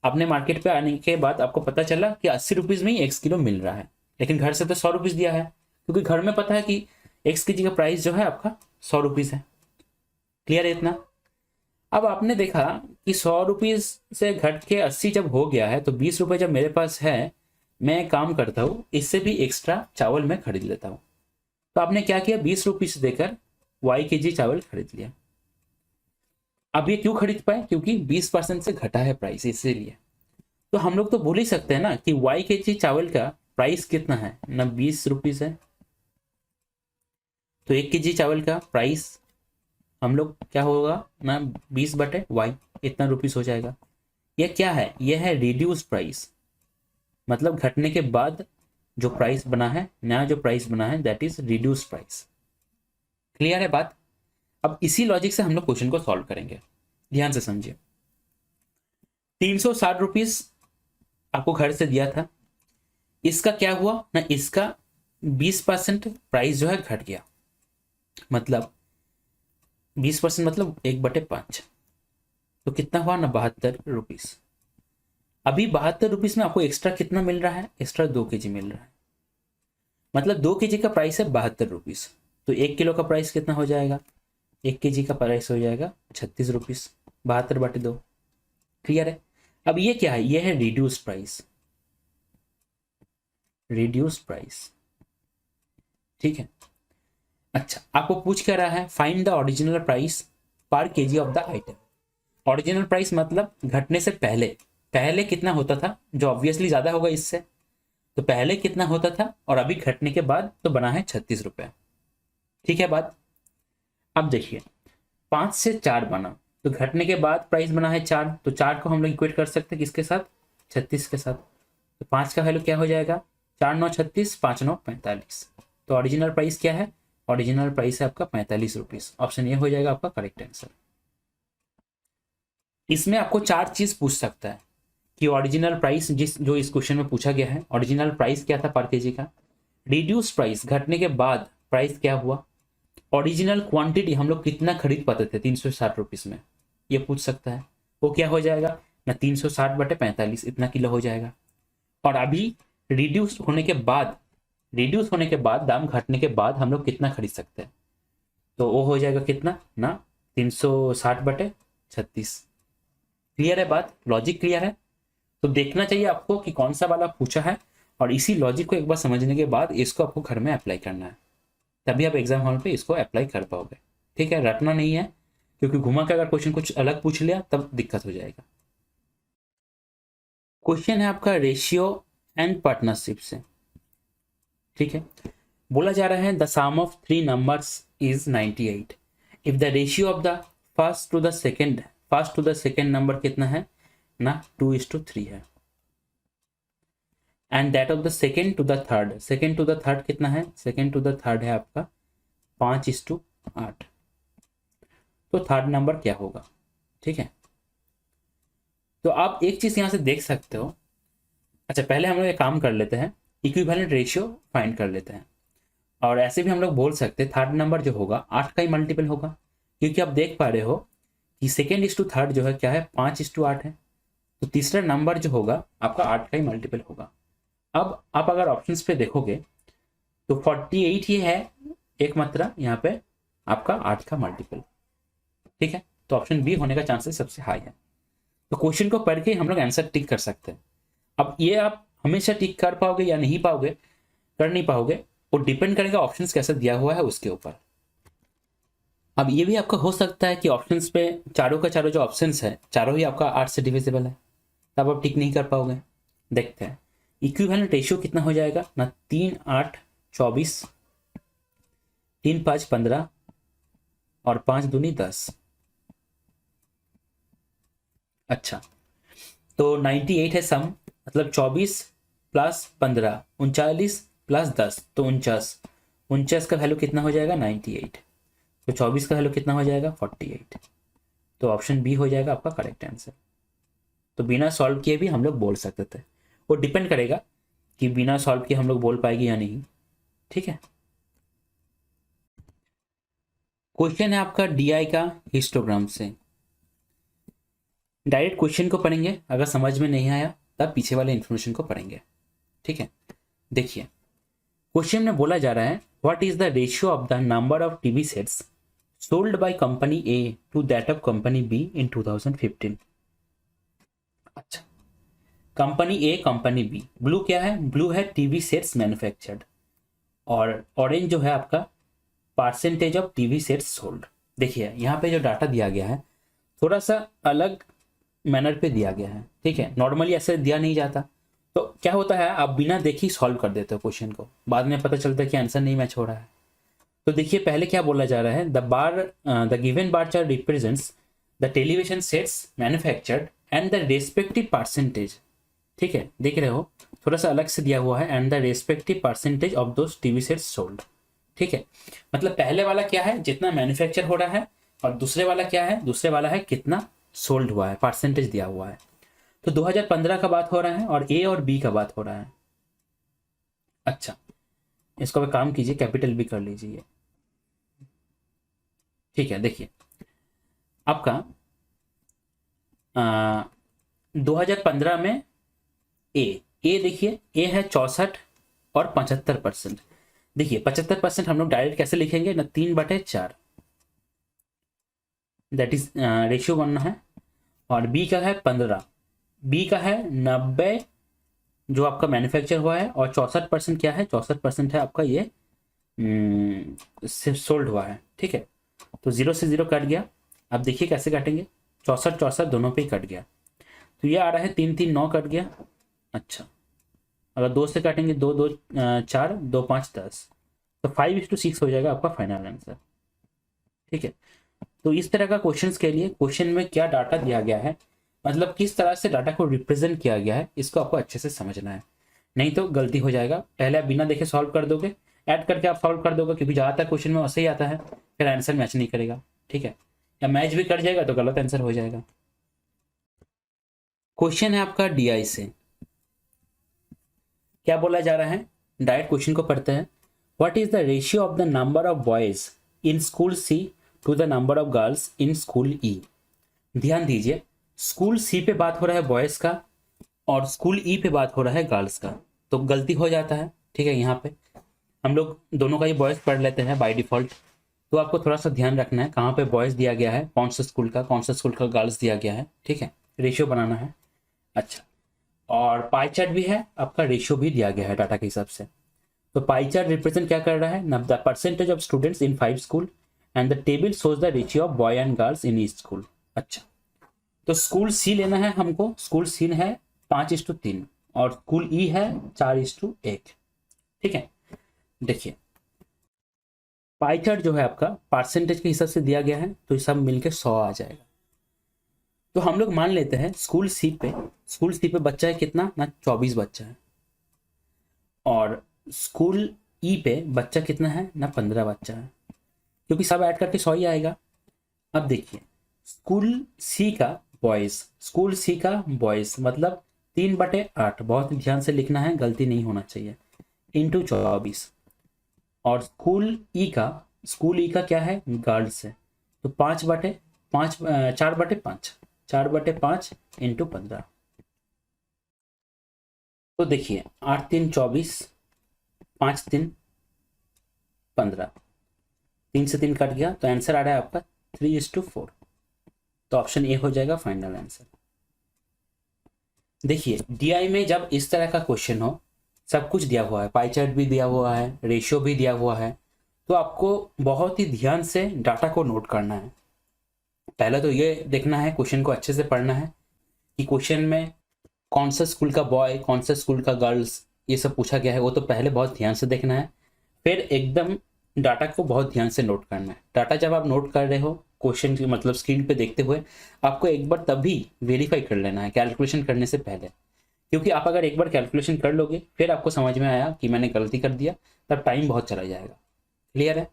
Speaker 1: आपने मार्केट पे आने के बाद आपको पता चला कि 80 रुपीज़ में ही 1 किलो मिल रहा है, लेकिन घर से तो 100 रुपीज़ दिया है, क्योंकि घर में पता है कि 1 kg का प्राइस जो है आपका 100 रुपीज़ है। क्लियर है इतना। अब आपने देखा कि 100 रुपीज़ से घट के 80 जब हो गया है, तो 20 रुपये जब मेरे पास है, मैं काम करता हूँ, इससे भी एक्स्ट्रा चावल मैं खरीद लेता हूँ। तो आपने क्या किया, 20 रुपीज़ देकर Y kg चावल खरीद लिया। अब ये क्यों खरीद पाए, क्योंकि 20% से घटा है प्राइस, इसीलिए। तो हम लोग तो बोल ही सकते हैं ना कि Y kg चावल का प्राइस कितना है ना, 20 रुपीज़ है। तो 1 kg चावल का प्राइस हम लोग क्या होगा ना, 20/Y, इतना रुपीस हो जाएगा। यह क्या है, यह है रिड्यूस प्राइस, मतलब घटने के बाद जो प्राइस बना है, नया जो प्राइस बना है, that is reduce price. Clear है बात? अब इसी लॉजिक से हम लोग क्वेश्चन को सॉल्व करेंगे, ध्यान से समझिए। 360 रुपीज आपको घर से दिया था, इसका क्या हुआ ना, इसका 20% प्राइस जो है घट गया, मतलब 20% मतलब 1/5, तो कितना हुआ ना 72 रुपीज। अभी 72 रुपीज में आपको एक्स्ट्रा कितना मिल रहा है, एक्स्ट्रा 2 kg मिल रहा है, मतलब 2 kg का प्राइस है 72 रुपीज, तो 1 किलो का प्राइस कितना हो जाएगा, 1 kg का प्राइस हो जाएगा 36 रुपीज, 72/2। क्लियर है? अब ये क्या है, ये है रिड्यूस्ड प्राइस, रिड्यूस्ड प्राइस, ठीक है। अच्छा, आपको पूछ क्या रहा है, फाइंड द ओरिजिनल प्राइस पर KG of the item. Original price मतलब घटने से पहले, पहले कितना होता था, जो ऑब्वियसली ज्यादा होगा इससे, तो पहले कितना होता था और अभी घटने के बाद तो बना है 36 रुपए। ठीक है बात? अब देखिए 5 से 4 बना, तो घटने के बाद प्राइस बना है 4, तो 4 को हम लोग इक्वेट कर सकते हैं किसके साथ, 36 के साथ। तो 5 का वैल्यू क्या हो जाएगा, 4 9 36, 5 9 45। तो ओरिजिनल प्राइस क्या है, ओरिजिनल प्राइस है आपका 45 रुपीज। ऑप्शन ए हो जाएगा आपका करेक्ट आंसर। इसमें आपको 4 चीज पूछ सकता है कि ओरिजिनल प्राइस जो इस क्वेश्चन में पूछा गया है, ओरिजिनल प्राइस क्या था पर केजी का, रिड्यूस प्राइस घटने के बाद प्राइस क्या हुआ, ओरिजिनल क्वांटिटी हम लोग कितना खरीद पाते थे 360 रुपीज में, ये पूछ सकता है। वो क्या हो जाएगा ना, 360/45 इतना किलो हो जाएगा। और अभी रिड्यूस होने के बाद, रिड्यूस होने के बाद दाम घटने के बाद हम लोग कितना खरीद सकते हैं, तो वो हो जाएगा कितना ना 360/36। क्लियर है बात, लॉजिक क्लियर है? तो देखना चाहिए आपको कि कौन सा वाला पूछा है, और इसी लॉजिक को एक बार समझने के बाद इसको आपको घर में अप्लाई करना है, तभी आप एग्जाम हॉल पे इसको अप्लाई कर पाओगे। ठीक है, रटना नहीं है, क्योंकि घुमा के अगर क्वेश्चन कुछ अलग पूछ लिया तब दिक्कत हो जाएगा। क्वेश्चन है आपका रेशियो एंड पार्टनरशिप से। ठीक है, बोला जा रहा है the sum of 3 numbers is 98 if the ratio of the first to the second number कितना है ना 2:3 है, and that of the second to the third कितना है, सेकेंड टू द थर्ड है आपका 5:8। तो थर्ड नंबर क्या होगा? ठीक है, तो आप एक चीज यहां से देख सकते हो। अच्छा, पहले हम लोग एक काम कर लेते हैं, इक्विवेलेंट रेशियो फाइंड कर लेते हैं, और ऐसे भी हम लोग बोल सकते हैं थर्ड नंबर जो होगा 8 का ही मल्टीपल होगा, क्योंकि आप देख पा रहे हो कि सेकेंड/थर्ड जो है क्या है 5:8 है, तो तीसरा नंबर जो होगा आपका 8 का ही मल्टीपल होगा। अब आप अगर ऑप्शंस पे देखोगे तो 48 ही है एक मात्रा यहाँ पे आपका 8 का मल्टीपल। ठीक है, तो ऑप्शन बी होने का चांसेस सबसे हाई है। तो क्वेश्चन को पढ़ के हम लोग आंसर टिक कर सकते हैं। अब ये आप हमेशा टिक कर पाओगे या नहीं पाओगे, कर नहीं पाओगे, वो डिपेंड करेगा ऑप्शंस कैसे दिया हुआ है उसके ऊपर। अब ये भी आपका हो सकता है कि ऑप्शंस पे चारों का चारों जो ऑप्शंस है चारों ही आपका 8 से डिविजिबल है, तब आप टिक नहीं कर पाओगे। देखते हैं इक्विवेलेंट रेशियो कितना हो जाएगा ना, 3 8 24, 3 5 15 और 5 दूनी 10। अच्छा, तो 98 है सम, मतलब 24 प्लस 15 39 प्लस 10 तो 49 का वैल्यू कितना हो जाएगा 98, तो 24 का वैल्यू कितना हो जाएगा 48। तो ऑप्शन बी हो जाएगा आपका करेक्ट आंसर। तो बिना सॉल्व किए भी हम लोग बोल सकते थे, वो डिपेंड करेगा कि बिना सॉल्व किए हम लोग बोल पाएंगे या नहीं। ठीक है, क्वेश्चन है आपका डीआई का हिस्टोग्राम से। डायरेक्ट क्वेश्चन को पढ़ेंगे, अगर समझ में नहीं आया तब पीछे वाले इंफॉर्मेशन को पढ़ेंगे। ठीक है, देखिए क्वेश्चन में बोला जा रहा है what is the ratio of the number of TV sets sold by company A to that of company B in 2015। अच्छा, company A company B, blue क्या है, ब्लू है टीवी सेट्स मैन्युफैक्चर्ड, और ऑरेंज जो है आपका percentage of TV sets sold. देखिए यहाँ पे जो डाटा दिया गया है थोड़ा सा अलग मैनर पे दिया गया है। ठीक है, नॉर्मली ऐसे दिया नहीं जाता, तो क्या होता है आप बिना देखे सॉल्व कर देते हो क्वेश्चन को, बाद में पता चलता है कि आंसर नहीं मैच हो रहा है। तो देखिए पहले क्या बोला जा रहा है, the given bar chart represents the television sets manufactured and the respective percentage ठीक है, देख रहे हो थोड़ा सा अलग से दिया हुआ है, and the respective percentage of those TV sets sold. ठीक है, मतलब पहले वाला क्या है, जितना मैन्युफैक्चर हो रहा है, और दूसरे वाला क्या है, दूसरे वाला है कितना सोल्ड हुआ है, परसेंटेज दिया हुआ है। तो 2015 का बात हो रहा है और ए और बी का बात हो रहा है। अच्छा, इसको पे काम कीजिए, कैपिटल भी कर लीजिए। ठीक है, देखिए आपका 2015 में ए देखिए, ए है 64 और 75%। देखिए 75% हम लोग डायरेक्ट कैसे लिखेंगे ना, 3/4, दैट इज रेशियो बनना है। और बी का है 15, बी का है 90 जो आपका मैन्युफैक्चर हुआ है, और 64% क्या है, 64% है आपका ये सोल्ड हुआ है। ठीक है, तो 0 से 0 कट गया। अब देखिए कैसे काटेंगे, 64 64 दोनों पे ही कट गया, तो ये आ रहा है 3 3 9 कट गया। अच्छा, अगर 2 से काटेंगे 2 2 4 2 5 10, तो 5:6 हो जाएगा आपका फाइनल आंसर। ठीक है, तो इस तरह का क्वेश्चंस के लिए क्वेश्चन में क्या डाटा दिया गया है, मतलब किस तरह से डाटा को रिप्रेजेंट किया गया है, इसको आपको अच्छे से समझना है, नहीं तो गलती हो जाएगा। पहले आप बिना देखे सॉल्व कर दोगे, ऐड करके आप सॉल्व कर दोगे, क्योंकि ज़्यादातर क्वेश्चन में वैसे ही आता है, फिर आंसर मैच नहीं करेगा। ठीक है, या मैच भी कर जाएगा तो गलत आंसर हो जाएगा। क्वेश्चन है आपका डीआई से, क्या बोला जा रहा है, डायरेक्ट क्वेश्चन को पढ़ते हैं। What is the ratio of the number of boys in school C to the number of girls in school E. ध्यान दीजिए, स्कूल सी पे बात हो रहा है बॉयज का, और स्कूल ई पे बात हो रहा है गर्ल्स का, तो गलती हो जाता है। ठीक है, यहाँ पे हम लोग दोनों का ही बॉयज पढ़ लेते हैं बाय डिफॉल्ट, तो आपको थोड़ा सा ध्यान रखना है कहाँ पे बॉयज दिया गया है, कौन सा स्कूल का, कौन सा स्कूल का गर्ल्स दिया गया है। ठीक है, रेशियो बनाना है। अच्छा, और पाई चार्ट भी है आपका, रेशियो भी दिया गया है डाटा के हिसाब से। तो पाई चार्ट रिप्रेजेंट क्या कर रहा है, the percentage of students in 5 school, and the table shows the ratio of boy and girls in each school. अच्छा, तो स्कूल सी लेना है हमको, स्कूल सी है 5:3 और स्कूल ई है 4:1। ठीक है, देखिए पाई चार्ट जो है आपका परसेंटेज के हिसाब से दिया गया है, तो ये सब मिलके 100 आ जाएगा। तो हम लोग मान लेते हैं स्कूल सी पे बच्चा है कितना ना, 24 बच्चा है, और स्कूल ई पे बच्चा कितना है ना, 15 बच्चा है, क्योंकि सब ऐड करके 100 ही आएगा। अब देखिए स्कूल सी का बॉयज मतलब 3/8, बहुत ध्यान से लिखना है, गलती नहीं होना चाहिए, इंटू 24। और स्कूल ई का क्या है, गर्ल्स है, तो 5/5 4/5 इंटू 15। तो देखिए 8 3 24, 5 3 15, 3 से 3 कट गया, तो आंसर आ रहा है आपका 3:4। तो ऑप्शन ए हो जाएगा फाइनल आंसर। देखिए डीआई में जब इस तरह का क्वेश्चन हो, सब कुछ दिया हुआ है, पाई चार्ट भी दिया हुआ है, रेशियो भी दिया हुआ है, तो आपको बहुत ही ध्यान से डाटा को नोट करना है। पहले तो ये देखना है, क्वेश्चन को अच्छे से पढ़ना है कि क्वेश्चन में कौन सा स्कूल का बॉय, कौन सा स्कूल का गर्ल्स, ये सब पूछा गया है, वो तो पहले बहुत ध्यान से देखना है। फिर एकदम डाटा को बहुत ध्यान से नोट करना है। डाटा जब आप नोट कर रहे हो क्वेश्चन की मतलब स्क्रीन पे देखते हुए, आपको एक बार तभी वेरीफाई कर लेना है कैलकुलेशन करने से पहले, क्योंकि आप अगर एक बार कैलकुलेशन कर लोगे फिर आपको समझ में आया कि मैंने गलती कर दिया, तब टाइम बहुत चला जाएगा। क्लियर है।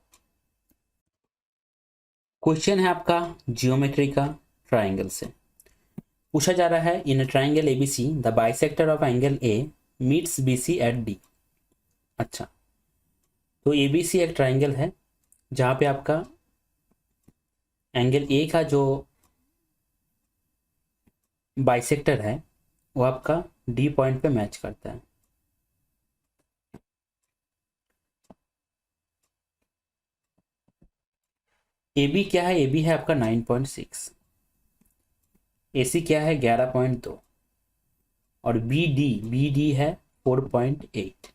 Speaker 1: क्वेश्चन है आपका जियोमेट्री का, ट्राइंगल से पूछा जा रहा है। In a triangle A B C the bisector of angle A meets B C at D. अच्छा, तो एबीसी एक ट्राइंगल है जहां पे आपका एंगल ए का जो बाइसेक्टर है वो आपका डी पॉइंट पे मैच करता है। ए बी क्या है, ए बी है आपका 9.6, ए सी क्या है 11.2, और बी डी है 4.8।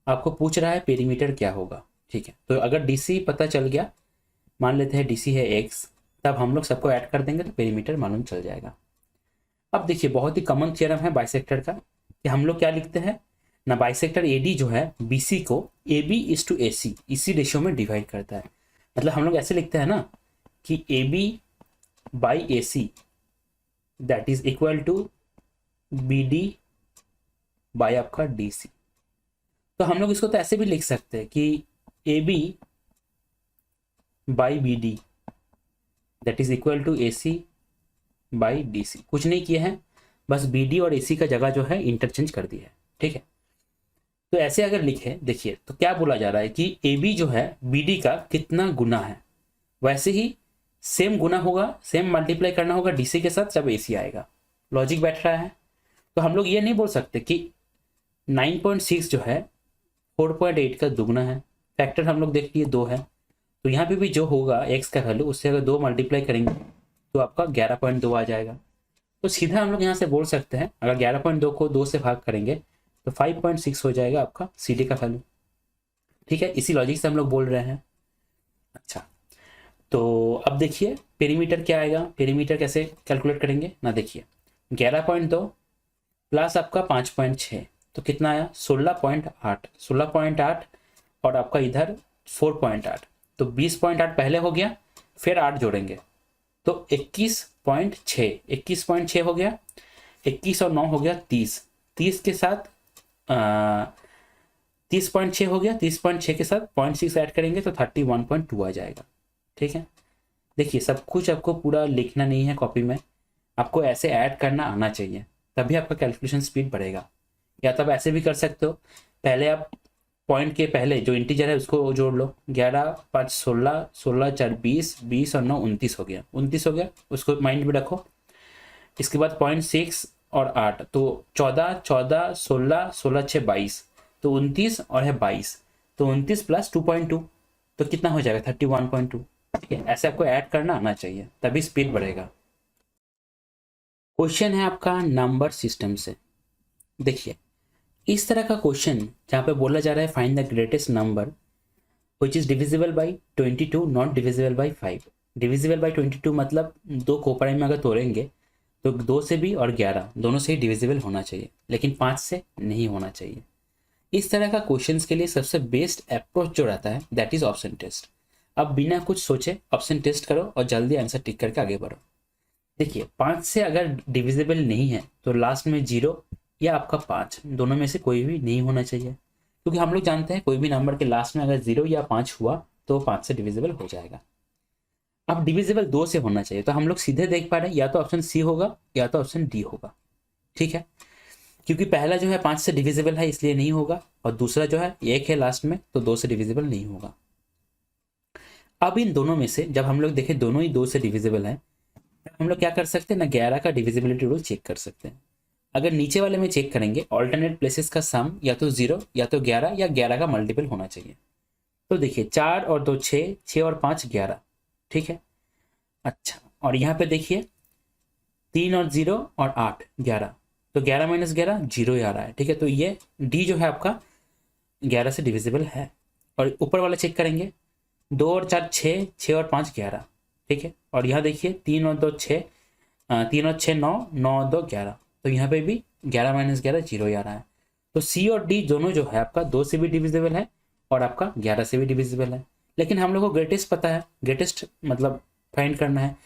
Speaker 1: आपको पूछ रहा है पेरीमीटर क्या होगा। ठीक है, तो अगर डी सी पता चल गया, मान लेते हैं डी सी है x, तब हम लोग सबको ऐड कर देंगे तो पेरीमीटर मालूम चल जाएगा। अब देखिए बहुत ही कॉमन थ्योरम है बाइसेक्टर का, कि हम लोग क्या लिखते हैं ना, बाइसेक्टर एडी जो है बीसी को AB/AC इसी रेशियो में डिवाइड करता है। मतलब हम लोग ऐसे लिखते हैं ना कि AB/AC that is equal to BD by आपका DC। तो हम लोग इसको तो ऐसे भी लिख सकते हैं कि AB by BD that is equal to AC by DC। कुछ नहीं किए हैं, बस BD और AC का जगह जो है इंटरचेंज कर दिया है, ठीक है। तो ऐसे अगर लिखे देखिए तो क्या बोला जा रहा है कि AB जो है BD का कितना गुना है, वैसे ही सेम गुना होगा, सेम मल्टीप्लाई करना होगा DC के साथ जब AC आएगा। लॉजिक बैठ रहा है। तो हम लोग ये नहीं बोल सकते कि 9.6 जो है 4.8 का दुगना है। फैक्टर हम लोग देख लिए 2 है, तो यहाँ पे भी जो होगा x का वैल्यू उससे अगर 2 मल्टीप्लाई करेंगे तो आपका 11.2 आ जाएगा। तो सीधा हम लोग यहाँ से बोल सकते हैं अगर 11.2 को 2 से भाग करेंगे तो 5.6 हो जाएगा आपका CD का वैल्यू, ठीक है। इसी लॉजिक से हम लोग बोल रहे हैं। अच्छा, तो अब देखिए पेरीमीटर क्या आएगा, पेरीमीटर कैसे कैलकुलेट करेंगे ना। देखिए 11.2 प्लस आपका 5.6 तो कितना आया 16.8, 16.8 और आपका इधर 4.8, तो 20.8 पहले हो गया, फिर 8 जोड़ेंगे तो 21.6, 21.6 हो गया, 21 और 9 हो गया 30, 30 के साथ 30.6 हो गया, 30.6 के साथ 0.6 ऐड करेंगे तो 31.2 आ जाएगा, ठीक है। देखिए सब कुछ आपको पूरा लिखना नहीं है कॉपी में, आपको ऐसे ऐड करना आना चाहिए, तभी आपका कैलकुलेशन स्पीड बढ़ेगा। या तब ऐसे भी कर सकते हो, पहले आप पॉइंट के पहले जो इंटीजर है उसको जोड़ लो, 11 5 16, 16 4 20, 20 और 9 29 हो गया, 29 हो गया, उसको माइंड में रखो। इसके बाद 0.6 और 8 तो 14, 14 16, 16 6 22, तो 29 और है 22, तो 29 प्लस 2.2 तो कितना हो जाएगा 31.2, ठीक है। ऐसे आपको ऐड करना आना चाहिए तभी स्पीड बढ़ेगा। क्वेश्चन है आपका नंबर सिस्टम से। देखिए इस तरह का क्वेश्चन जहाँ पे बोला जा रहा है find the greatest number which is divisible by 22 not divisible by 5। Divisible by 22 मतलब 2 कोपरे में अगर तोड़ेंगे तो 2 से भी और 11 दोनों से ही डिविजिबल होना चाहिए, लेकिन 5 से नहीं होना चाहिए। इस तरह का क्वेश्चंस के लिए सबसे बेस्ट अप्रोच जो रहता है दैट इज ऑप्शन टेस्ट। अब बिना कुछ सोचे ऑप्शन टेस्ट करो और जल्दी आंसर टिक करके आगे बढ़ो। देखिए 5 से अगर डिविजिबल नहीं है तो लास्ट में 0 या आपका 5 दोनों में से कोई भी नहीं होना चाहिए, क्योंकि हम लोग जानते हैं कोई भी नंबर के लास्ट में अगर 0 या 5 हुआ तो 5 से डिविजिबल हो जाएगा। अब डिविजिबल 2 से होना चाहिए, तो हम लोग सीधे देख पा रहे हैं या तो ऑप्शन C होगा या तो ऑप्शन D होगा, ठीक है। क्योंकि पहला जो है 5 से डिविजिबल है इसलिए नहीं होगा, और दूसरा जो है 1 है लास्ट में तो 2 से डिविजिबल नहीं होगा। अब इन दोनों में से जब हम लोग देखें दोनों ही 2 से डिविजिबल है, हम लोग क्या कर सकते हैं ना 11 का डिविजिबिलिटी रूल चेक कर सकते हैं। अगर नीचे वाले में चेक करेंगे ऑल्टरनेट प्लेसेस का सम या तो 0 या तो 11 या 11 का मल्टीपल होना चाहिए। तो देखिए 4 और 2 6, 6 और 5 11, ठीक है। अच्छा, और यहाँ पे देखिए 3 और 0 और 8 11, तो 11 माइनस 11 0 ही आ रहा है, ठीक है। तो ये D जो है आपका 11 से डिविजिबल है। और ऊपर वाला चेक करेंगे 2 और 4 6, 6 और 5 11, ठीक है। और यहाँ देखिए 3 और 2 6, 3 और 6 9, 9 और 2 11, तो यहाँ पे भी 11 माइनस 11 0 ही आ रहा है। तो C और D दोनों जो है आपका 2 से भी डिविजिबल है और आपका 11 से भी डिविजिबल है। लेकिन हम लोग को ग्रेटेस्ट पता है, ग्रेटेस्ट मतलब फाइंड करना है।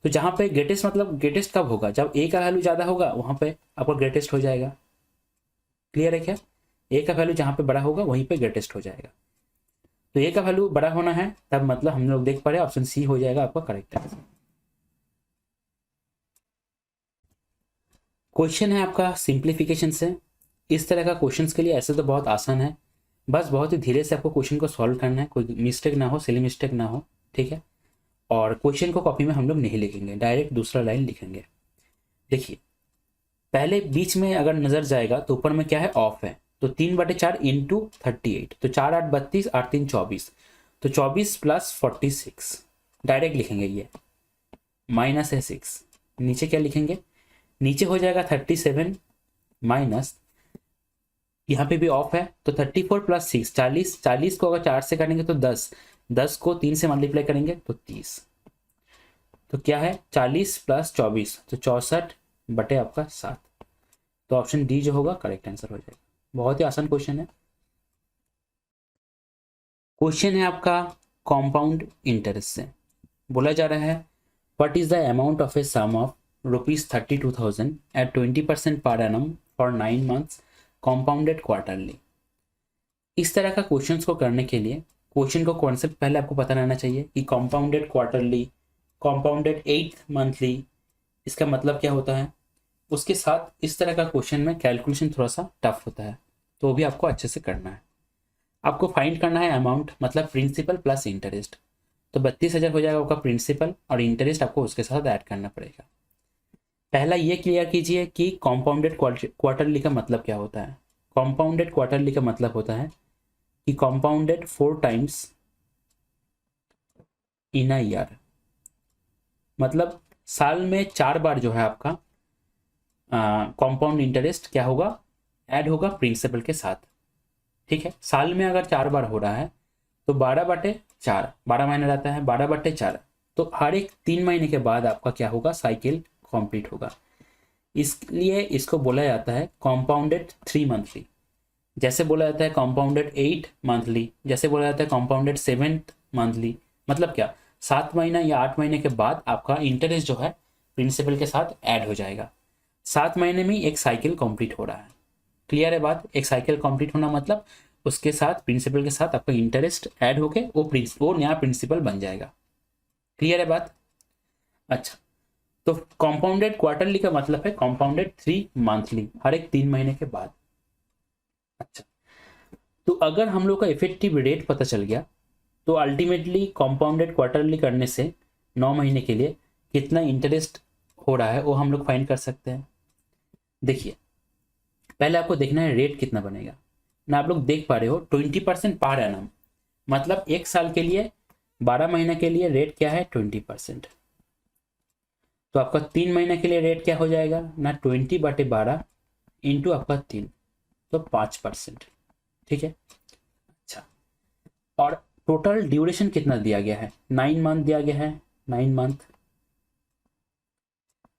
Speaker 1: तो जहाँ पे ग्रेटेस्ट मतलब ग्रेटेस्ट कब होगा, जब A का वैल्यू ज़्यादा होगा वहाँ पे आपका ग्रेटेस्ट हो जाएगा। क्लियर है क्या? A का वैल्यू जहाँ पे बड़ा होगा वहीं पे ग्रेटेस्ट हो जाएगा। तो A का वैल्यू बड़ा होना है तब मतलब हम लोग देख पा रहे हैं ऑप्शन C हो जाएगा आपका करेक्ट आंसर। क्वेश्चन है आपका सिंप्लीफिकेशन से। इस तरह का क्वेश्चंस के लिए ऐसे तो बहुत आसान है, बस बहुत ही धीरे से आपको क्वेश्चन को सॉल्व करना है, कोई मिस्टेक ना हो, सिली मिस्टेक ना हो, ठीक है। और क्वेश्चन को कॉपी में हम लोग नहीं लिखेंगे, डायरेक्ट दूसरा लाइन लिखेंगे। देखिए पहले बीच में अगर नजर जाएगा तो ऊपर में क्या है ऑफ है, तो 3/4 इंटू 38, तो 4 8 32, 8 3 24, तो 24 प्लस 46 डायरेक्ट लिखेंगे। ये माइनस है 6, नीचे क्या लिखेंगे, नीचे हो जाएगा 37 माइनस, यहाँ पे भी ऑफ है तो 34 प्लस 6 40, 40 को अगर 4 से करेंगे तो 10, 10 को 3 से मल्टीप्लाई करेंगे तो 30, तो क्या है 40 प्लस 24 तो 64 बटे आपका 7, तो ऑप्शन डी जो होगा करेक्ट आंसर हो जाएगा। बहुत ही आसान क्वेश्चन है। क्वेश्चन है आपका कॉम्पाउंड इंटरेस्ट से। बोला जा रहा है what is the amount of a sum of ₹32,000 at 20% per annum for 9 months compounded quarterly. इस तरह का क्वेश्चंस को करने के लिए क्वेश्चन को कॉन्सेप्ट पहले आपको पता रहना चाहिए कि कॉम्पाउंडेड क्वार्टरली, कॉम्पाउंडेड 8th मंथली, इसका मतलब क्या होता है। उसके साथ इस तरह का क्वेश्चन में कैलकुलेशन थोड़ा सा टफ होता है, तो वो भी आपको अच्छे से करना है। आपको फाइंड करना है अमाउंट, मतलब प्रिंसिपल प्लस इंटरेस्ट। तो 32,000 हो जाएगा आपका प्रिंसिपल, और इंटरेस्ट आपको उसके साथ ऐड करना पड़ेगा। पहला ये क्लियर कीजिए कि कॉम्पाउंडेड क्वार्टरली का मतलब क्या होता है। कॉम्पाउंडेड क्वार्टरली का मतलब होता है कि कॉम्पाउंडेड 4 टाइम्स इन अ ईयर, मतलब साल में 4 बार जो है आपका कॉम्पाउंड इंटरेस्ट क्या होगा, ऐड होगा प्रिंसिपल के साथ। ठीक है, साल में अगर 4 बार हो रहा है तो 12/4, 12 महीने रहता है, 12/4, तो हर एक 3 महीने के बाद आपका क्या होगा, साइकिल कंप्लीट होगा। इसलिए इसको बोला जाता है कॉम्पाउंडेड 3 मंथली, जैसे बोला जाता है कॉम्पाउंडेड 8 मंथली, जैसे बोला जाता है कॉम्पाउंडेड 7th मंथली। मतलब क्या, 7 महीना या 8 महीने के बाद आपका इंटरेस्ट जो है प्रिंसिपल के साथ ऐड हो जाएगा। 7 महीने में एक साइकिल कंप्लीट हो रहा है। क्लियर है बात। एक साइकिल कंप्लीट होना मतलब उसके साथ प्रिंसिपल के साथ आपका इंटरेस्ट ऐड होके वो नया प्रिंसिपल बन जाएगा। क्लियर है बात। अच्छा, तो कॉम्पाउंडेड क्वार्टरली का मतलब है कॉम्पाउंडेड 3 मंथली, हर एक 3 महीने के बाद। अच्छा, तो अगर हम लोग का इफेक्टिव रेट पता चल गया तो अल्टीमेटली कॉम्पाउंडेड क्वार्टरली करने से 9 महीने के लिए कितना इंटरेस्ट हो रहा है वो हम लोग फाइंड कर सकते हैं। देखिए, पहले आपको देखना है रेट कितना बनेगा ना। आप लोग देख पा रहे हो 20% पर एनम, मतलब एक साल के लिए 12 महीने के लिए रेट क्या है, 20%। तो आपका 3 महीने के लिए रेट क्या हो जाएगा ना, 20/12 इंटू आपका 3, तो 5%। ठीक है। अच्छा, और टोटल ड्यूरेशन कितना दिया गया है, 9 मंथ दिया गया है, 9 मंथ।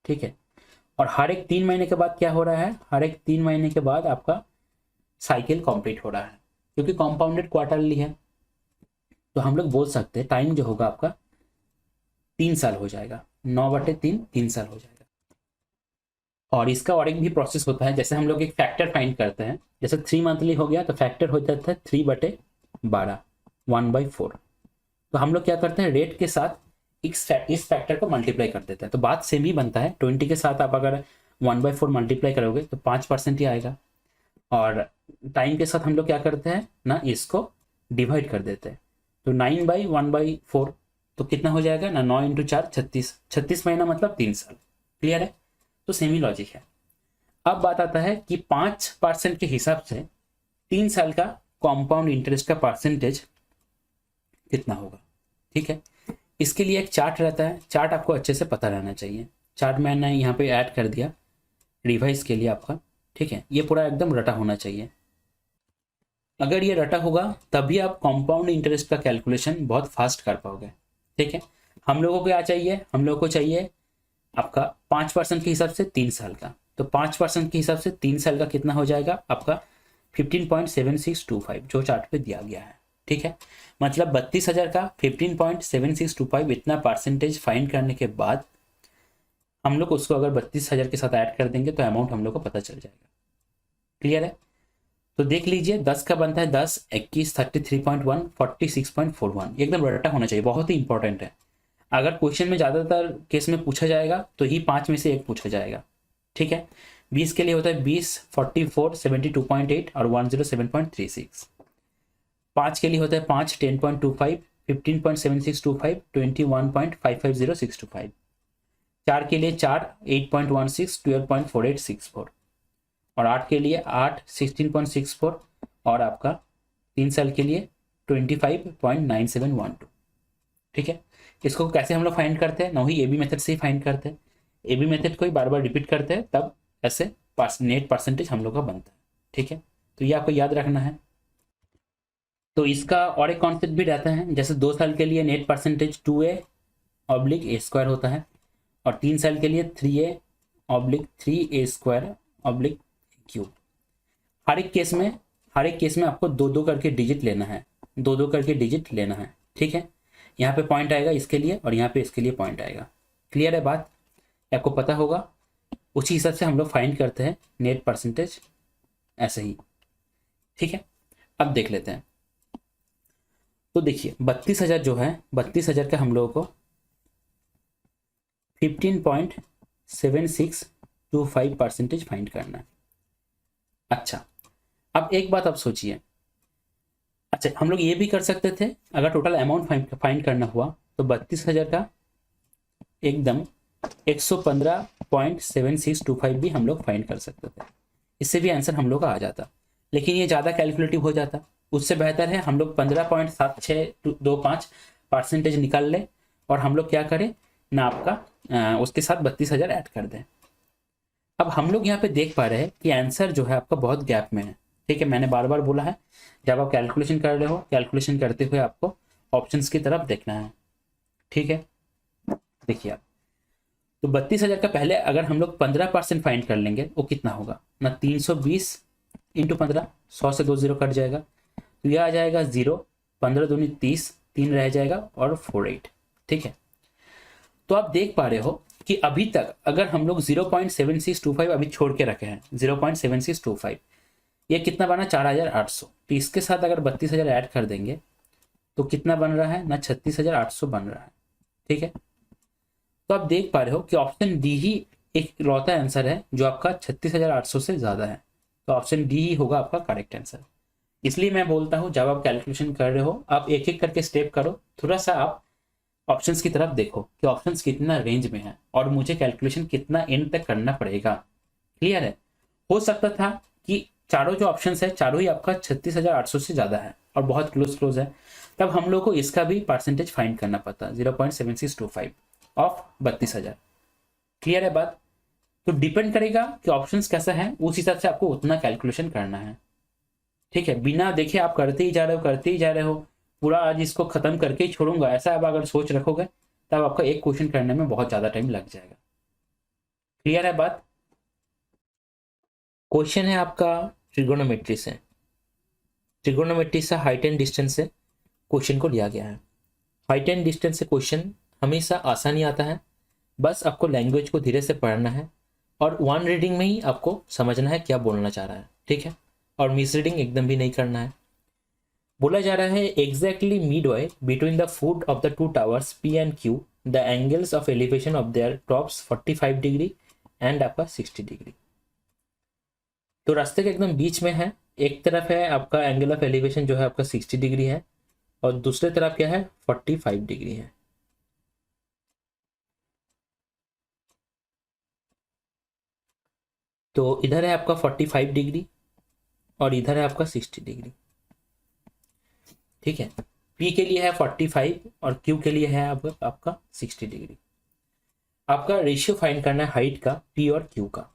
Speaker 1: ठीक है, और हर एक 3 महीने के बाद क्या हो रहा है, हर एक 3 महीने के बाद आपका साइकिल कंप्लीट हो रहा है, क्योंकि कॉम्पाउंडेड क्वार्टरली है। तो हम लोग बोल सकते हैं टाइम जो होगा आपका 3 साल हो जाएगा, 9/3, 3 साल हो जाएगा। और इसका और एक भी प्रोसेस होता है, जैसे हम लोग एक फैक्टर फाइंड करते हैं, जैसे 3 मंथली हो गया तो फैक्टर हो जाता है 3/12, 1/4। तो हम लोग क्या करते हैं, रेट के साथ इस फैक्टर को मल्टीप्लाई कर देते हैं, तो बात सेम ही बनता है। 20 के साथ आप अगर 1/4 मल्टीप्लाई करोगे तो 5% ही आएगा। और टाइम के साथ हम लोग क्या करते हैं ना, इसको डिवाइड कर देते हैं। तो 9/1/4 तो कितना हो जाएगा ना, 9 × 4 36, 36 महीना मतलब 3 साल। क्लियर है। तो सेम ही लॉजिक है। अब बात आता है कि 5% के हिसाब से 3 साल का कॉम्पाउंड इंटरेस्ट का परसेंटेज कितना होगा। ठीक है, इसके लिए एक चार्ट रहता है, चार्ट आपको अच्छे से पता रहना चाहिए। चार्ट मैंने यहाँ पे ऐड कर दिया रिवाइज के लिए आपका। ठीक है, ये पूरा एकदम रटा होना चाहिए। अगर ये रटा होगा तभी आप कंपाउंड इंटरेस्ट का कैलकुलेशन बहुत फास्ट कर पाओगे। ठीक है, हम लोगों को क्या चाहिए, हम लोगों को चाहिए आपका 5% के हिसाब से 3 साल का। तो 5% के हिसाब से 3 साल का कितना हो जाएगा आपका 15.7625, जो चार्ट पे दिया गया है। ठीक है, मतलब 32,000 का 15.7625 इतना परसेंटेज फाइंड करने के बाद हम लोग उसको अगर 32,000 के साथ ऐड कर देंगे तो अमाउंट हम लोग को पता चल जाएगा। क्लियर है। तो देख लीजिए 10 का बनता है 10, 21, 33.1, 46.41, एकदम रटा होना चाहिए, बहुत ही इंपॉर्टेंट है। अगर क्वेश्चन में ज़्यादातर केस में पूछा जाएगा तो ही 5 में से एक पूछा जाएगा। ठीक है, 20 के लिए होता है 20, 44, 72.8 और 107.36। 5 के लिए होता है 5, 10.25, 15.7625, 21.550625। 4 के लिए 4, 8.16, 12.4864। और 8 के लिए 8, 16.64 और आपका 3 साल के लिए 25.9712। ठीक है, इसको कैसे हम लोग फाइंड करते हैं ना, वही एबी मेथड से ही फाइंड करते हैं। एबी मेथड को ही बार बार रिपीट करते हैं, तब ऐसे नेट परसेंटेज हम लोग का बनता है। ठीक है, तो ये आपको याद रखना है। तो इसका और एक कॉन्सेप्ट भी रहता है, जैसे 2 साल के लिए नेट परसेंटेज 2a/a² होता है, और 3 साल के लिए 3a/3a²/क्यूब। हर एक केस में आपको 2-2 करके डिजिट लेना है, 2-2 करके डिजिट लेना है। ठीक है, यहाँ पे पॉइंट आएगा इसके लिए और यहाँ पे इसके लिए पॉइंट आएगा। क्लियर है बात, आपको पता होगा। उसी हिसाब से हम लोग फाइंड करते हैं नेट परसेंटेज ऐसे ही। ठीक है, अब देख लेते हैं। तो देखिए 32,000 जो है, 32,000 का हम लोगों को 15.7625% फाइंड करना है। अच्छा, अब एक बात आप सोचिए। अच्छा, हम लोग ये भी कर सकते थे, अगर टोटल अमाउंट फाइंड करना हुआ तो 32,000 का एकदम 115.7625 भी हम लोग फाइंड कर सकते थे। इससे भी आंसर हम लोग का आ जाता, लेकिन ये ज़्यादा कैलकुलेटिव हो जाता। उससे बेहतर है हम लोग 15.7625% निकाल लें और हम लोग क्या करें ना, आपका उसके साथ 32,000 ऐड कर दें। अब हम लोग यहाँ पे देख पा रहे हैं कि आंसर जो है आपका बहुत गैप में है। ठीक है, मैंने बार बार बोला है, जब आप कैलकुलेशन कर रहे हो, कैलकुलेशन करते हुए आपको ऑप्शंस की तरफ देखना है। ठीक है, देखिए आप, तो 32,000 का पहले अगर हम लोग 15% फाइंड कर लेंगे वो कितना होगा ना, 320 इंटू 15, 100 से 2 जीरो कट जाएगा, तो यह आ जाएगा 0, 15 दूनी 30, 3 रह जाएगा और 48। ठीक है, तो आप देख पा रहे हो कि अभी तक अगर हम लोग 0.7625 अभी छोड़ के रखे हैं, 0.7625, ये कितना बना 4,800। तो इसके साथ अगर 32,000 ऐड कर देंगे तो कितना बन रहा है ना, 36,800 बन रहा है। ठीक है, तो आप देख पा रहे हो कि ऑप्शन डी ही एक लौता आंसर है जो आपका 36,800 से ज्यादा है। तो ऑप्शन डी ही होगा आपका करेक्ट आंसर। इसलिए मैं बोलता हूं जब आप कैलकुलेशन कर रहे हो, आप एक एक करके स्टेप करो, थोड़ा सा आप ऑप्शंस की तरफ देखो कि ऑप्शंस कितना रेंज में है और मुझे कैलकुलेशन कितना एंड तक करना पड़ेगा। क्लियर है? हो सकता था कि चारों जो ऑप्शंस है चारों ही आपका 36,800 से ज्यादा है और बहुत क्लोज है, तब हम लोग को इसका भी परसेंटेज फाइंड करना पड़ता, 0.7625 ऑफ 32,000। क्लियर है बात? तो डिपेंड करेगा कि ऑप्शंस कैसा है, उस हिसाब से आपको उतना कैलकुलेशन करना है। ठीक है, बिना देखे आप करते ही जा रहे हो, करते ही जा रहे हो, पूरा आज इसको खत्म करके ही छोड़ूंगा, ऐसा आप अगर सोच रखोगे तब आपका एक क्वेश्चन करने में बहुत ज्यादा टाइम लग जाएगा। क्लियर है बात? क्वेश्चन है आपका ट्रिगोनोमेट्री से, ट्रिगोनोमेट्री से हाइट एंड डिस्टेंस से क्वेश्चन को लिया गया है। हाइट एंड डिस्टेंस से क्वेश्चन हमेशा आसानी आता है, बस आपको लैंग्वेज को धीरे से पढ़ना है और वन रीडिंग में ही आपको समझना है क्या बोलना चाह रहा है। ठीक है, और मिस रीडिंग एकदम भी नहीं करना है। बोला जा रहा है exactly Midway between the foot of the two towers P and Q the angles of elevation of their tops 45 degree and आपका 60 डिग्री। तो रास्ते के एकदम बीच में है, एक तरफ है आपका एंगल ऑफ एलिवेशन जो है आपका 60 डिग्री है और दूसरे तरफ क्या है 45 डिग्री है। तो इधर है आपका 45 डिग्री और इधर है आपका 60 डिग्री। ठीक है, P के लिए है 45 और Q के लिए है आपका 60 डिग्री। आपका रेशियो फाइंड करना है हाइट का, P और Q का।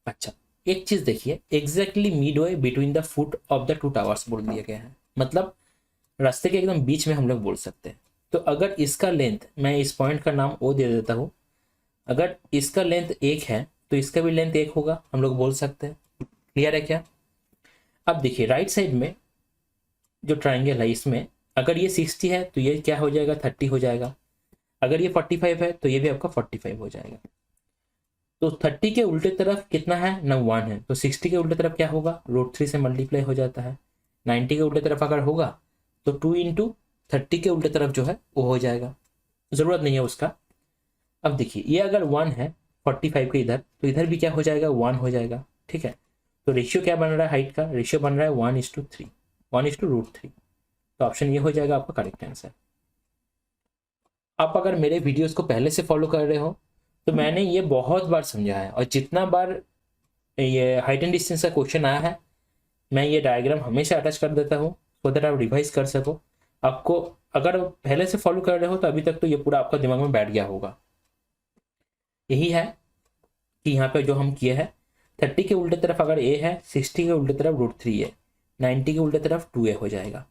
Speaker 1: अच्छा, एक चीज देखिए, exactly Midway between the foot of the two towers बोल दिया गया है, मतलब रास्ते के एकदम बीच में हम लोग बोल सकते हैं। तो अगर इसका लेंथ, मैं इस पॉइंट का नाम O दे देता हूं, अगर इसका लेंथ 1 है तो इसका भी लेंथ 1 होगा, हम लोग बोल सकते हैं। क्लियर है क्या? अब देखिए राइट साइड में जो ट्राइंगल है इसमें अगर ये 60 है तो ये क्या हो जाएगा 30 हो जाएगा, अगर ये 45 है तो ये भी आपका 45 हो जाएगा। तो 30 के उल्टे तरफ कितना है ना 1 है, तो 60 के उल्टे तरफ क्या होगा √3 से मल्टीप्लाई हो जाता है। 90 के उल्टे तरफ अगर होगा तो 2 इंटू 30 के उल्टे तरफ जो है वो हो जाएगा, जरूरत नहीं है उसका। अब देखिए ये अगर 1 है 45 के इधर, तो इधर भी क्या हो जाएगा 1 हो जाएगा। ठीक है, तो रेशियो क्या बन रहा है हाइट का, रेशियो बन रहा है 1:3, 1:√3। तो ऑप्शन ये हो जाएगा आपका करेक्ट आंसर। आप अगर मेरे वीडियोस को पहले से फॉलो कर रहे हो तो मैंने ये बहुत बार समझाया है, और जितना बार ये हाइट एंड डिस्टेंस का क्वेश्चन आया है मैं ये डायग्राम हमेशा अटैच कर देता हूँ सो दैट आप रिवाइज कर सको। आपको अगर पहले से फॉलो कर रहे हो तो अभी तक तो ये पूरा आपका दिमाग में बैठ गया होगा। यही है कि यहाँ पे जो हम किए हैं 30 के उल्टे तरफ अगर ए है, 60 के उल्टे तरफ √3 है, 90 के उल्टे तरफ 2a हो जाएगा।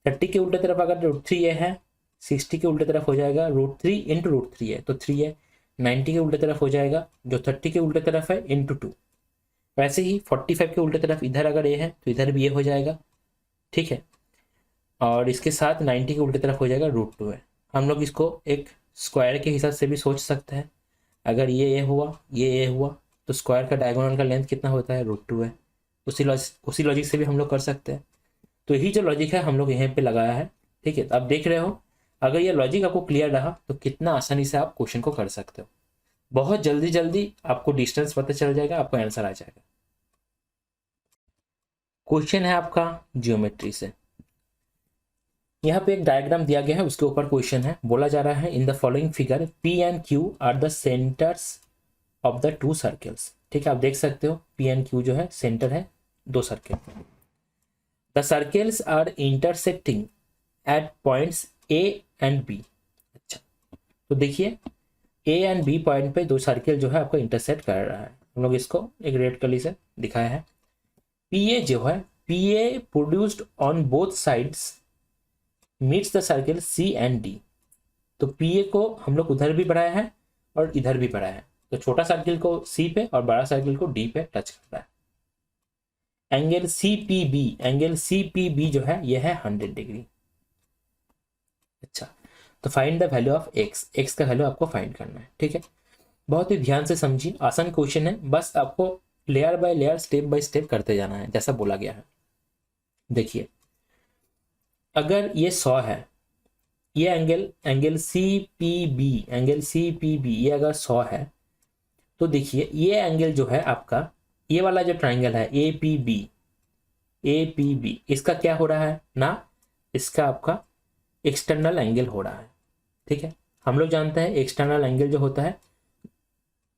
Speaker 1: 30 के उल्टे तरफ अगर √3a है, 60 के उल्टे तरफ हो जाएगा √3 इंटू √3 है तो 3 है, 90 के उल्टे तरफ हो जाएगा जो 30 के उल्टे तरफ है इंटू 2। वैसे ही 45 के उल्टे तरफ इधर अगर ए है तो इधर भी ए हो जाएगा। ठीक है, और इसके साथ 90 के उल्टे तरफ हो जाएगा √2 है। हम लोग इसको एक स्क्वायर के हिसाब से भी सोच सकते हैं, अगर ये ए हुआ ये ए हुआ तो स्क्वायर का डायगोनल का लेंथ कितना होता है √2 है। उसी लॉजिक से भी हम लोग कर सकते हैं। तो यही जो लॉजिक है हम लोग यहाँ पे लगाया है। ठीक है, तो आप देख रहे हो, अगर ये लॉजिक आपको क्लियर रहा तो कितना आसानी से आप क्वेश्चन को कर सकते हो। बहुत जल्दी जल्दी आपको डिस्टेंस पता चल जाएगा, आपको आंसर आ जाएगा। क्वेश्चन है आपका जियोमेट्री से। यहाँ पे एक डायग्राम दिया गया है, उसके ऊपर क्वेश्चन है। बोला जा रहा है in the following figure P and Q R the centres of the two circles. ठीक है, आप देख सकते हो पी एंड क्यू जो है सेंटर है दो circle. The circles are intersecting at points A and B. अच्छा, तो देखिए ए एंड बी पॉइंट पे दो सर्कल जो है आपको इंटरसेक्ट कर रहा है। हम लोग इसको एक रेड कलर से दिखाया है। पी ए जो है, P A produced on both sides meets the circle C and D. तो पी ए को हम लोग उधर भी बढ़ाया है और इधर भी बढ़ाया है। तो छोटा सर्कल को सी पे और बड़ा सर्कल को डी पे टच कर रहा है। Angle C P B, angle C P B जो है यह है 100 डिग्री। अच्छा, तो find the value of x, x का वैल्यू आपको फाइंड करना है। ठीक है, बहुत ही ध्यान से समझिए, आसान क्वेश्चन है, बस आपको layer by layer step by step करते जाना है जैसा बोला गया है। देखिए, अगर ये 100 है, ये angle C P B, angle C P B ये अगर 100 है, तो देखिए ये एंगल जो है आपका, ये वाला जो ट्राइंगल है ए पी बी, इसका क्या हो रहा है ना, इसका आपका एक्सटर्नल एंगल हो रहा है। ठीक है, हम लोग जानते हैं एक्सटर्नल एंगल जो होता है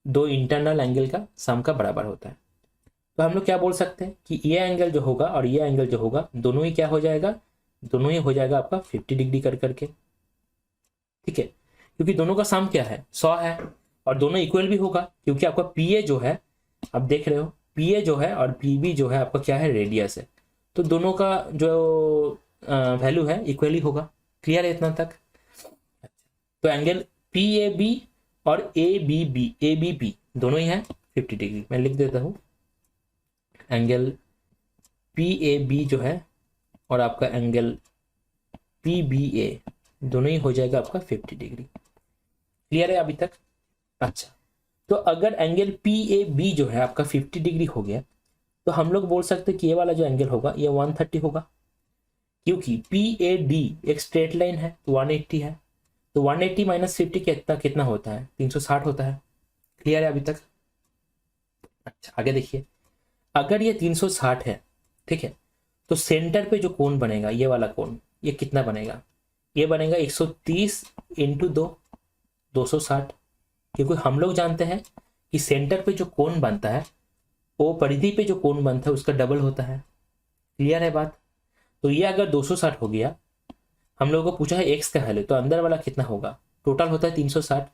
Speaker 1: दो इंटरनल एंगल का सम का बराबर होता है। तो हम लोग क्या बोल सकते हैं कि ये एंगल जो होगा और ये एंगल जो होगा दोनों ही क्या हो जाएगा, दोनों ही हो जाएगा आपका 50 डिग्री कर करके। ठीक है, क्योंकि दोनों का सम क्या है 100 है और दोनों इक्वल भी होगा, क्योंकि आपका पी ए जो है, आप देख रहे हो पी ए जो है और पी बी जो है आपका क्या है रेडियस है, तो दोनों का जो वैल्यू है इक्वल ही होगा। क्लियर है इतना तक? तो एंगल पी ए बी और ए बी पी दोनों ही है 50 डिग्री। मैं लिख देता हूं, एंगल पी ए बी जो है और आपका एंगल पी बी ए दोनों ही हो जाएगा आपका 50 डिग्री। क्लियर है अभी तक? अच्छा, तो अगर एंगल पी ए बी जो है आपका 50 डिग्री हो गया, तो हम लोग बोल सकते हैं कि ये वाला जो एंगल होगा ये 130 होगा, क्योंकि पी ए डी एक स्ट्रेट लाइन है तो 180 है। तो 180 माइनस 50 कितना होता है, 360 होता है। क्लियर है अभी तक? अच्छा, आगे देखिए, अगर ये 360 है, ठीक है, तो सेंटर पे जो कोण बनेगा ये वाला कोण, ये कितना बनेगा, ये बनेगा 130 इंटू 260, क्योंकि हम लोग जानते हैं कि सेंटर पे जो कोण बनता है वो परिधि पे जो कोण बनता है उसका डबल होता है। क्लियर है बात? तो ये अगर 260 हो गया, हम लोगों को पूछा है एक्स का वैल्यू, तो अंदर वाला कितना होगा, टोटल होता है 360,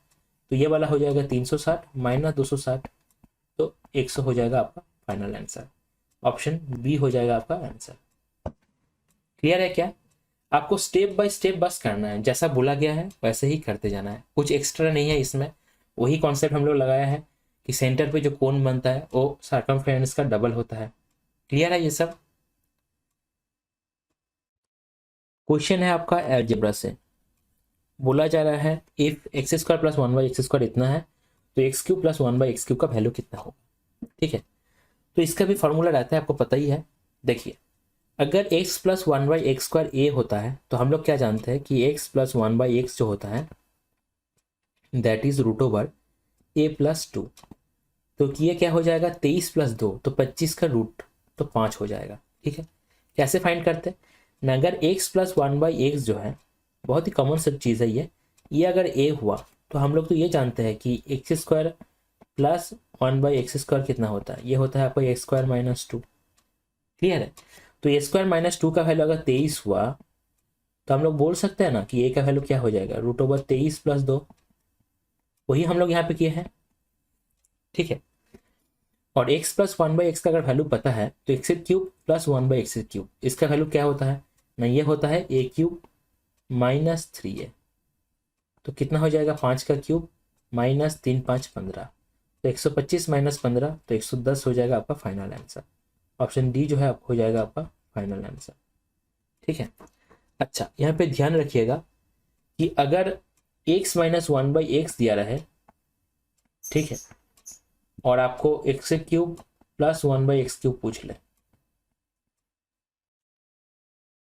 Speaker 1: तो ये वाला हो जाएगा 360 माइनस 260, तो 100 हो जाएगा आपका फाइनल आंसर। ऑप्शन बी हो जाएगा आपका आंसर। क्लियर है क्या? आपको स्टेप बाय स्टेप बस करना है, जैसा बोला गया है वैसे ही करते जाना है, कुछ एक्स्ट्रा नहीं है इसमें। वही कॉन्सेप्ट हम लोग लगाया है कि सेंटर पे जो कोण बनता है वो सर्कमफ्रेंस का डबल होता है। क्लियर है ये सब? क्वेश्चन है आपका अलजेब्रा से। बोला जा रहा है if x square plus 1/x² इतना है तो x³ प्लस 1/x³ का वैल्यू कितना होगा। ठीक है, तो इसका भी फॉर्मूला रहता है, आपको पता ही है। देखिए, अगर x प्लस 1/x² a होता है तो हम लोग क्या जानते हैं कि x प्लस 1/x जो होता है दैट इज √/a प्लस 2। तो ये क्या हो जाएगा 23 प्लस 2 तो 25 का रूट तो 5 हो जाएगा। ठीक है, कैसे फाइंड करते हैं ना, अगर x प्लस 1/x जो है बहुत ही कॉमन सब चीज़ है, ये अगर a हुआ तो हम लोग तो ये जानते हैं कि x² प्लस 1/x² कितना होता है, ये होता है आपका a² माइनस 2। क्लियर है? तो a² माइनस 2 का वैल्यू अगर 23 हुआ तो हम लोग बोल सकते हैं ना कि a का वैल्यू क्या हो जाएगा √23 प्लस 2, वही हम लोग यहाँ पे किए हैं। ठीक है, और x प्लस 1/x का अगर वैल्यू पता है तो x³ प्लस 1/x³, इसका वैल्यू क्या होता है ना, ये होता है a³ माइनस 3a, तो कितना हो जाएगा 5 का क्यूब माइनस 3 5 15, तो 125 माइनस 15 तो 110 हो जाएगा आपका फाइनल आंसर। ऑप्शन डी जो है आपको हो जाएगा आपका फाइनल आंसर। ठीक है, अच्छा यहाँ पे ध्यान रखिएगा कि अगर x माइनस 1/x दिया रहे, ठीक है, और आपको x³ प्लस 1/x³ पूछ ले,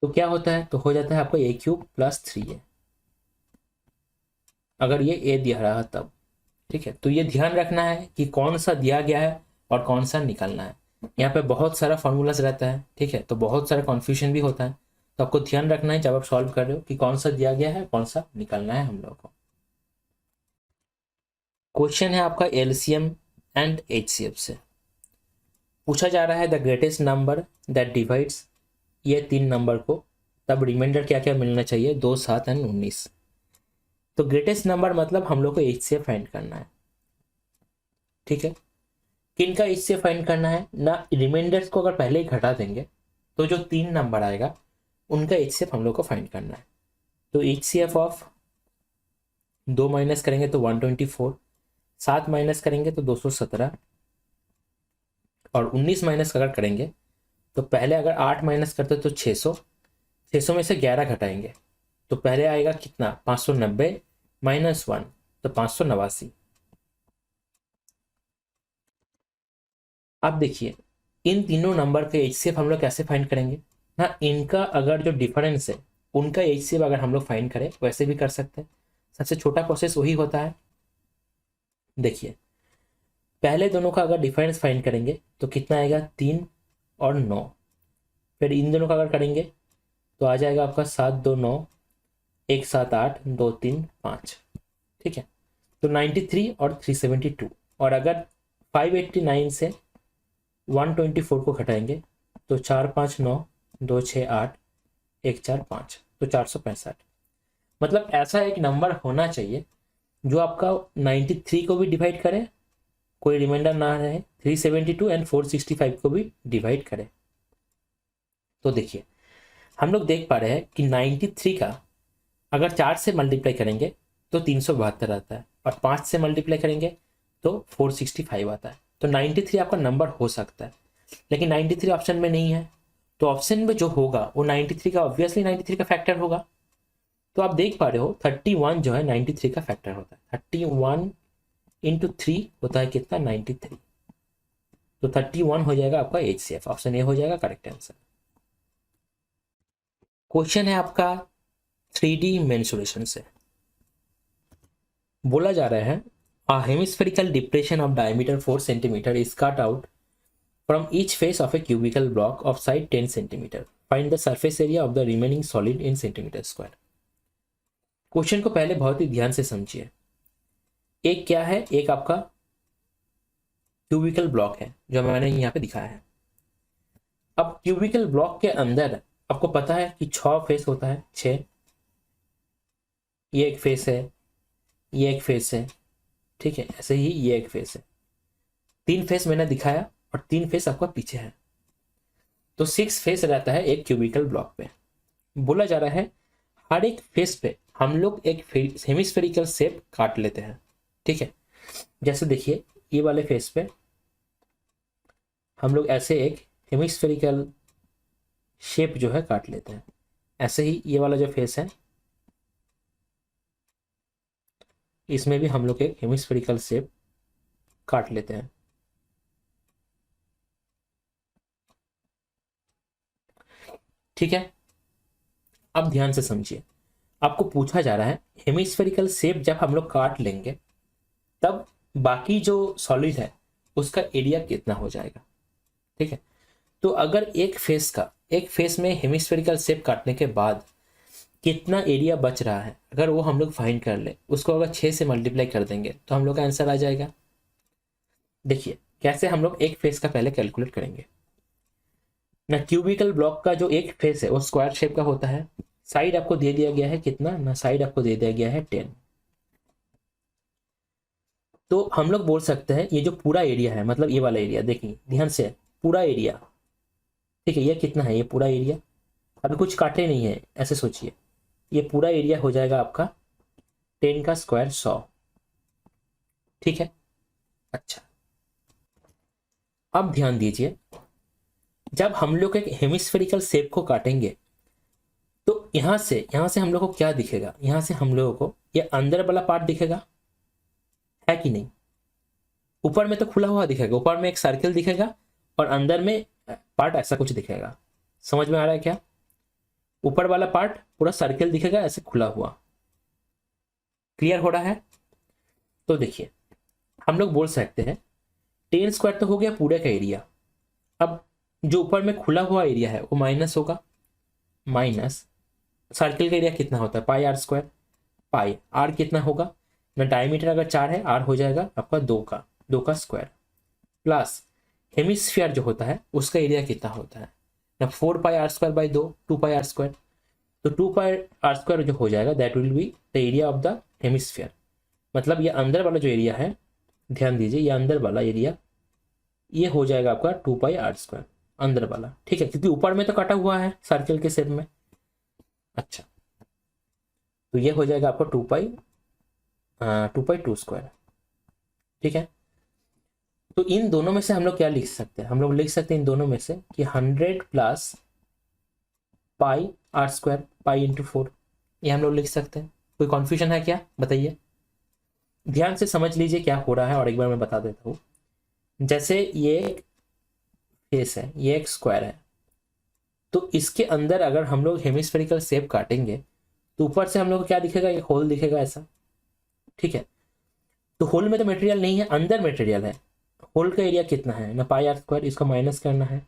Speaker 1: तो क्या होता है, तो हो जाता है आपका a³ + 3a, अगर ये a दिया रहा तब। ठीक है, तो ये ध्यान रखना है कि कौन सा दिया गया है और कौन सा निकालना है। यहाँ पे बहुत सारा फॉर्मूलाज रहता है, ठीक है, तो बहुत सारा कन्फ्यूजन भी होता है। तो आपको ध्यान रखना है जब आप सॉल्व कर रहे हो कि कौन सा दिया गया है, कौन सा निकालना है हम लोग को। क्वेश्चन है आपका एलसीएम एंड एचसीएफ से पूछा जा रहा है। The greatest number that divides, ये 3 नंबर को, तब रिमाइंडर क्या क्या मिलना चाहिए, 2, 7 एंड 19। तो ग्रेटेस्ट नंबर मतलब हम लोग को एचसीएफ फाइंड करना है। ठीक है, किन का एचसीएफ फाइंड करना है ना, रिमाइंडर्स को अगर पहले ही घटा देंगे तो जो 3 नंबर आएगा उनका एचसीएफ हम लोग को फाइंड करना है। तो एचसीएफ ऑफ 2 माइनस करेंगे तो 124, 7 माइनस करेंगे तो 217, और 19 माइनस अगर करेंगे तो पहले अगर 8 माइनस करते तो 600, 600 में से 11 घटाएंगे तो पहले आएगा कितना, 590 -1 तो 589। अब देखिए इन तीनों नंबर के एचसीएफ हम लोग कैसे फाइंड करेंगे ना, इनका अगर जो डिफरेंस है उनका एचसीएफ अगर हम लोग फाइंड करें वैसे भी कर सकते हैं। सबसे छोटा प्रोसेस वही होता है। देखिए पहले दोनों का अगर डिफरेंस फाइंड करेंगे तो कितना आएगा, 3 और 9। फिर इन दोनों का अगर करेंगे तो आ जाएगा आपका 7, 2, 9, 1, 7, 8, 2, 3, 5। ठीक है, तो 93 और 372, और अगर 589 से 124 को घटाएंगे तो 4, 5, 9, 2, 6, 8, 1, 4, 5, तो 465। मतलब ऐसा एक नंबर होना चाहिए जो आपका 93 को भी डिवाइड करे, कोई रिमाइंडर ना रहे, 372 एंड 465 को भी डिवाइड करे। तो देखिए हम लोग देख पा रहे हैं कि 93 का अगर 4 से मल्टीप्लाई करेंगे तो 372 आता है, और 5 से मल्टीप्लाई करेंगे तो 465 आता है। तो 93 आपका नंबर हो सकता है, लेकिन 93 ऑप्शन में नहीं है। तो ऑप्शन में जो होगा वो 93 का, ऑब्वियसली 93 का फैक्टर होगा। तो आप देख पा रहे हो 31 जो है 93 का फैक्टर होता है। 31 इंटू 3 होता है कितना, 93। तो 31 हो जाएगा आपका एचसीएफ, ऑप्शन ए हो जाएगा करेक्ट आंसर। क्वेश्चन है आपका 3D मेन सॉल्यूशन से बोला जा रहा है, a hemispherical depression of diameter 4 cm is cut out from each face of a cubical block of side 10 cm. Find the surface area of the remaining solid in centimeter square. Question को पहले बहुत ही ध्यान से समझिए। एक क्या है, एक आपका क्यूबिकल ब्लॉक है जो मैंने यहाँ पे दिखाया है। अब क्यूबिकल ब्लॉक के अंदर आपको पता है कि 6 फेस होता है, 6, ये एक फेस है, ये एक फेस है, ठीक है, ऐसे ही ये एक फेस है। 3 फेस मैंने दिखाया और 3 फेस आपका पीछे है, तो 6 फेस रहता है एक क्यूबिकल ब्लॉक पे। बोला जा रहा है हर एक फेस पे हम लोग एक हेमिस्फेरिकल शेप काट लेते हैं। ठीक है, जैसे देखिए ये वाले फेस पे हम लोग ऐसे एक हेमिस्फेरिकल शेप जो है काट लेते हैं। ऐसे ही ये वाला जो फेस है इसमें भी हम लोग एक हेमिस्फेरिकल शेप काट लेते हैं। ठीक है, अब ध्यान से समझिए, आपको पूछा जा रहा है हेमिस्फेरिकल शेप जब हम लोग काट लेंगे तब बाकी जो सॉलिड है उसका एरिया कितना हो जाएगा। ठीक है, तो अगर एक फेस में हेमिस्फेरिकल शेप काटने के बाद कितना एरिया बच रहा है, अगर वो हम लोग फाइंड कर ले, उसको अगर 6 से मल्टीप्लाई कर देंगे तो हम लोग का आंसर आ जाएगा। देखिए कैसे हम लोग एक फेस का पहले कैलकुलेट करेंगे ना। क्यूबिकल ब्लॉक का जो एक फेस है वो स्क्वायर शेप का होता है। साइड आपको दे दिया गया है कितना ना, साइड आपको दे दिया गया है 10। तो हम लोग बोल सकते हैं ये जो पूरा एरिया है, मतलब ये वाला एरिया देखिए ध्यान से, पूरा एरिया, ठीक है, ये कितना है, ये पूरा एरिया, अभी कुछ काटे नहीं है, ऐसे सोचिए, ये पूरा एरिया हो जाएगा आपका 10 का स्क्वायर 100। ठीक है, अच्छा अब ध्यान दीजिए, जब हम लोग एक हेमिस्फेरिकल शेप को काटेंगे तो यहां से हम लोग को क्या दिखेगा, यहां से हम लोगों को ये अंदर वाला पार्ट दिखेगा, है कि नहीं। ऊपर में तो खुला हुआ दिखेगा, ऊपर में एक सर्कल दिखेगा और अंदर में पार्ट ऐसा कुछ दिखेगा। समझ में आ रहा है क्या। ऊपर वाला पार्ट पूरा सर्किल दिखेगा ऐसे खुला हुआ। क्लियर हो रहा है? तो देखिए हम लोग बोल सकते हैं 10 स्क्वायर तो हो गया पूरे का एरिया। अब जो ऊपर में खुला हुआ एरिया है वो माइनस होगा, माइनस सर्किल का एरिया कितना होता है पाई आर स्क्वायर। पाई आर कितना होगा ना, डायमीटर अगर 4 है आर हो जाएगा आपका 2 का स्क्वायर, प्लस हेमिस्फीयर जो होता है उसका एरिया कितना होता है ना 4 pi are square by 2, 2 pi are square. तो 2 पाई आर स्क्वायर जो हो जाएगा that will be the area of the hemisphere. मतलब ये अंदर वाला जो एरिया है, ध्यान दीजिए ये अंदर वाला एरिया ये हो जाएगा आपका 2 पाई आर स्क्वायर अंदर वाला, ठीक है, क्योंकि ऊपर में तो कटा हुआ है सर्किल के शेप में। अच्छा, तो ये हो जाएगा आपका 2 पाई 2 स्क्वायर, ठीक है। तो इन दोनों में से हम लोग क्या लिख सकते हैं, हम लोग लिख सकते हैं इन दोनों में से कि 100 plus pi are square pi into 4, ये हम लोग लिख सकते हैं। कोई कॉन्फ्यूजन है क्या, बताइए। ध्यान से समझ लीजिए क्या हो रहा है और एक बार मैं बता देता हूँ। जैसे ये फेस है, ये एक स्क्वायर है, तो इसके अंदर अगर हम लोग हेमिस्फेरिकल शेप काटेंगे तो ऊपर से हम लोग को क्या दिखेगा, एक होल दिखेगा ऐसा, ठीक है। तो होल में तो मटेरियल नहीं है, अंदर मटेरियल है। होल का एरिया कितना है ना पाई आर स्क्वायर, इसको माइनस करना है।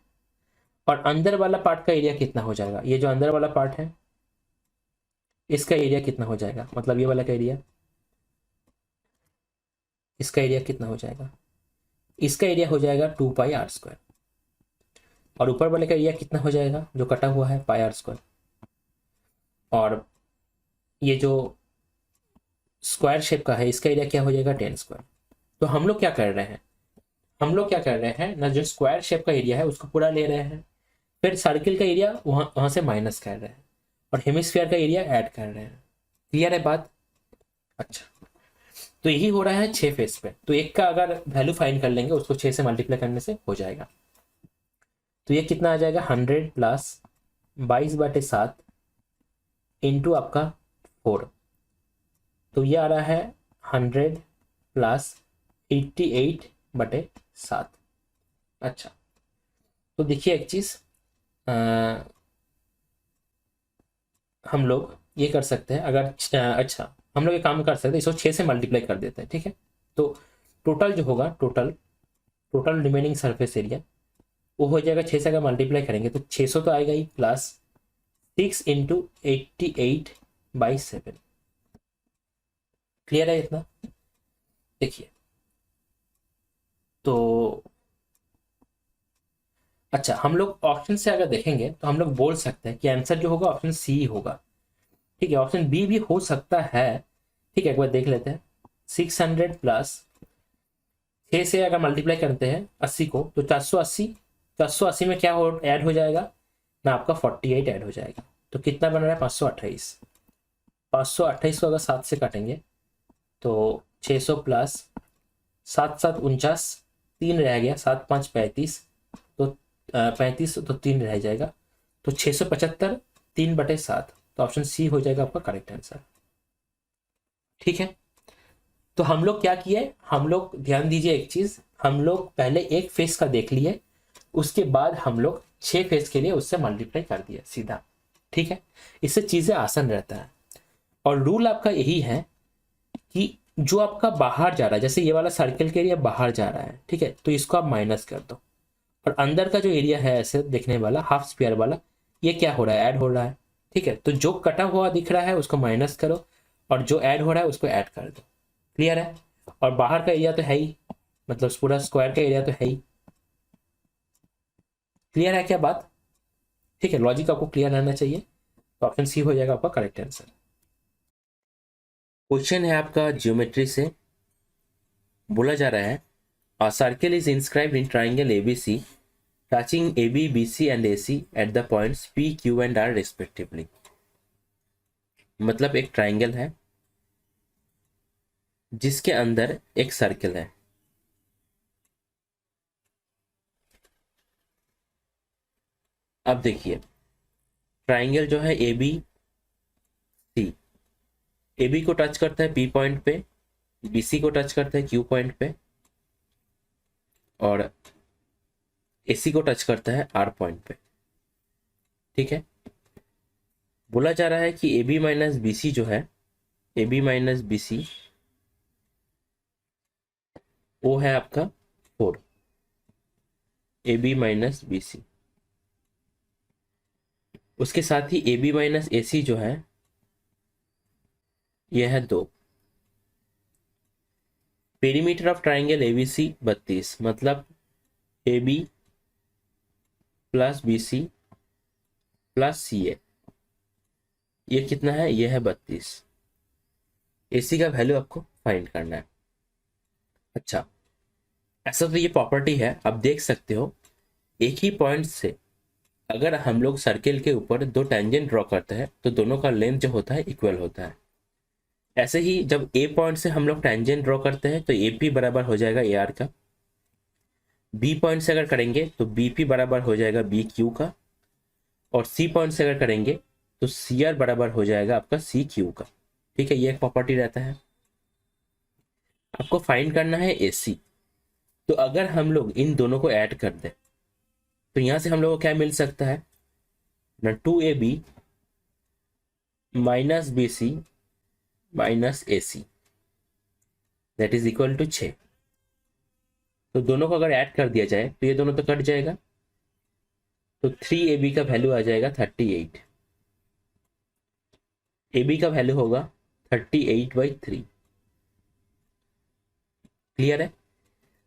Speaker 1: और अंदर वाला पार्ट का एरिया कितना हो जाएगा, ये जो अंदर वाला पार्ट है इसका एरिया कितना हो जाएगा, मतलब ये वाला का एरिया, इसका एरिया कितना हो जाएगा, इसका एरिया हो जाएगा 2 पाई आर स्क्वायर। और ऊपर वाले का एरिया कितना हो जाएगा जो कटा हुआ है पाई आर स्क्वायर। और ये जो स्क्वायर शेप का है इसका एरिया क्या हो जाएगा 10 स्क्वायर। तो हम लोग क्या कर रहे हैं, हम लोग क्या कर रहे हैं ना, जो स्क्वायर शेप का एरिया है उसको पूरा ले रहे हैं, फिर सर्किल का एरिया वहां से माइनस कर रहे हैं और हेमिस्फीयर का एरिया ऐड कर रहे हैं। क्लियर है बात? अच्छा, तो यही हो रहा है 6 फेस पे। तो एक का अगर वैल्यू फाइंड कर लेंगे उसको 6 से मल्टीप्लाई करने से हो जाएगा। तो ये कितना आ जाएगा 100 प्लस 22/7 इंटू आपका 4, तो ये आ रहा है 100 प्लस 88/7। अच्छा, तो देखिए एक चीज हम लोग ये कर सकते हैं अगर अच्छा हम लोग ये काम कर सकते हैं, इसको 6 से मल्टीप्लाई कर देते हैं, ठीक है। तो टोटल जो होगा, total total remaining surface area वो हो जाएगा 6 से अगर मल्टीप्लाई करेंगे तो 600 तो आएगा ही, प्लस 6 इंटू 88/7। क्लियर है इतना? देखिए तो अच्छा, हम लोग ऑप्शन से अगर देखेंगे तो हम लोग बोल सकते हैं कि आंसर जो होगा ऑप्शन सी होगा, ठीक है। ऑप्शन बी भी हो सकता है, ठीक है, एक बार देख लेते हैं। 600 प्लस 6 से अगर मल्टीप्लाई करते हैं 80 को तो 480, 480 में क्या हो ऐड हो जाएगा ना आपका 48 ऐड हो जाएगा। तो कितना बन रहा है 528। 528 को अगर 7 से काटेंगे तो 600 प्लस 7 7 49, 3 रह गया, 7 5 35, तो 35 तो 3 रह जाएगा, तो 675 3/7। तो ऑप्शन सी हो जाएगा आपका करेक्ट आंसर, ठीक है। तो हम लोग क्या किए, हम लोग ध्यान दीजिए एक चीज, हम लोग पहले एक फेस का देख लिए, उसके बाद हम लोग 6 फेस के लिए उससे मल्टीप्लाई कर दिए सीधा, ठीक है। इससे चीजें आसान रहता है। और रूल आपका यही है कि जो आपका बाहर जा रहा है, जैसे ये वाला सर्कल के एरिया बाहर जा रहा है, ठीक है, तो इसको आप माइनस कर दो। और अंदर का जो एरिया है ऐसे देखने वाला हाफ स्क्वायर वाला, ये क्या हो रहा है, ऐड हो रहा है, ठीक है। तो जो कटा हुआ दिख रहा है उसको माइनस करो और जो ऐड हो रहा है उसको ऐड कर दो। क्लियर है? और बाहर का एरिया तो है ही, मतलब पूरा स्क्वायर का एरिया तो है ही। क्लियर है क्या बात? ठीक है, लॉजिक आपको क्लियर रहना चाहिए। तो ऑप्शन सी हो जाएगा आपका करेक्ट आंसर। क्वेश्चन है आपका ज्योमेट्री से, बोला जा रहा है a circle is inscribed in triangle ABC touching AB, BC and AC at the points P, Q and R respectively. मतलब एक ट्राइंगल है जिसके अंदर एक सर्कल है। अब देखिए ट्राइंगल जो है ABC, AB को टच करता है P पॉइंट पे, BC को टच करता है Q पॉइंट पे और AC को टच करता है R पॉइंट पे, ठीक है। बोला जा रहा है कि A B minus B C जो है, A B minus B C वो है आपका 4, A B minus B C. उसके साथ ही ए बी माइनस ए सी जो है यह है 2। Perimeter of triangle A B C 32, मतलब A B plus B C plus C A, ये कितना है, ये है 32। ए सी का वैल्यू आपको फाइंड करना है। अच्छा, ऐसा तो ये प्रॉपर्टी है, आप देख सकते हो एक ही पॉइंट से अगर हम लोग सर्किल के ऊपर दो टेंजेंट ड्रॉ करते हैं तो दोनों का लेंथ जो होता है इक्वल होता है। ऐसे ही जब ए पॉइंट से हम लोग टेंजेंट ड्रॉ करते हैं तो ए पी बराबर हो जाएगा ए आर का, बी पॉइंट से अगर करेंगे तो बी पी बराबर हो जाएगा बी क्यू का, और सी पॉइंट से अगर करेंगे तो सी आर बराबर हो जाएगा आपका सी क्यू का। ठीक है, ये एक प्रॉपर्टी रहता है। आपको फाइंड करना है ए सी। तो अगर हम लोग इन दोनों को ऐड कर दें तो यहां से हम लोग को क्या मिल सकता है ना, 2ab minus B C minus A C that is equal to 6। तो दोनों को अगर ऐड कर दिया जाए तो ये दोनों तो कट जाएगा, तो 3ab का वैल्यू आ जाएगा 38। ab का वैल्यू होगा 38/3। क्लियर है।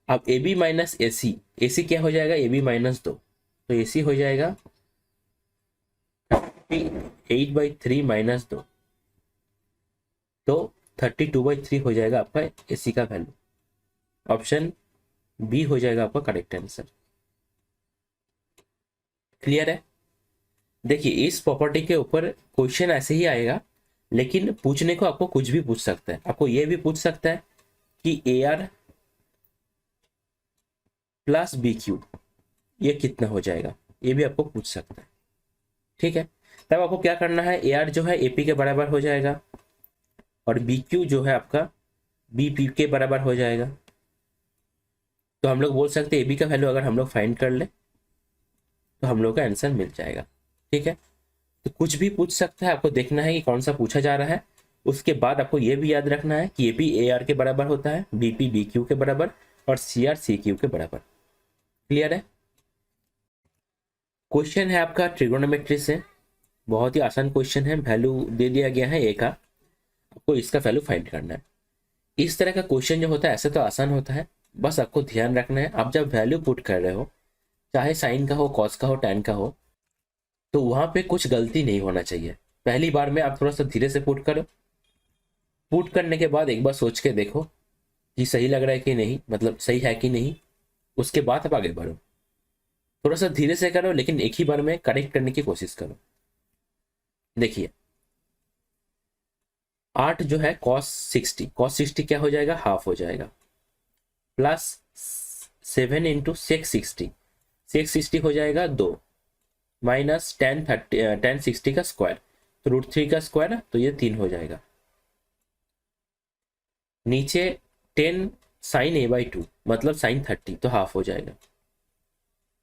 Speaker 1: अब ab माइनस ए सी, ए सी क्या हो जाएगा, ab माइनस 2, तो ए सी हो जाएगा 38/3 माइनस 2, तो 32/3 हो जाएगा आपका ए सी का वैल्यू। ऑप्शन बी हो जाएगा आपका करेक्ट आंसर। क्लियर है। देखिए इस प्रॉपर्टी के ऊपर क्वेश्चन ऐसे ही आएगा, लेकिन पूछने को आपको कुछ भी पूछ सकता है। आपको ये भी पूछ सकता है कि A R plus B Q ये कितना हो जाएगा, ये भी आपको पूछ सकता है। ठीक है, तब आपको क्या करना है, ए आर जो है ए पी के बराबर हो जाएगा और बी क्यू जो है आपका बी पी के बराबर हो जाएगा। तो हम लोग बोल सकते हैं ए बी का वैल्यू अगर हम लोग फाइंड कर ले तो हम लोग का आंसर मिल जाएगा। ठीक है, तो कुछ भी पूछ सकता है, आपको देखना है कि कौन सा पूछा जा रहा है। उसके बाद आपको यह भी याद रखना है कि ए पी ए आर के बराबर होता है, बी पी बी क्यू के बराबर और सी आर सी क्यू के बराबर। क्लियर है। क्वेश्चन है आपका ट्रिगोनोमेट्री से, बहुत ही आसान क्वेश्चन है। वैल्यू दे दिया गया है ए का, आपको इसका वैल्यू फाइंड करना है। इस तरह का क्वेश्चन जो होता है ऐसे तो आसान होता है, बस आपको ध्यान रखना है आप जब वैल्यू पुट कर रहे हो, चाहे साइन का हो, कॉस का हो, टैन का हो, तो वहां पे कुछ गलती नहीं होना चाहिए। पहली बार में आप थोड़ा सा धीरे से पुट करो, पुट करने के बाद एक बार सोच के देखो कि सही लग रहा है कि नहीं, मतलब सही है कि नहीं, उसके बाद आप आगे बढ़ो। थोड़ा सा धीरे से करो लेकिन एक ही बार में करेक्ट करने की कोशिश करो। देखिए 8 जो है cos 60, cos 60 क्या हो जाएगा, हाफ हो जाएगा, प्लस 7 इंटू सेक 60, सेक 60 हो जाएगा 2, माइनस 10 60 का स्क्वायर, तो √3 का स्क्वायर, तो ये 3 हो जाएगा। नीचे 10 साइन a/2 मतलब साइन 30, तो हाफ हो जाएगा।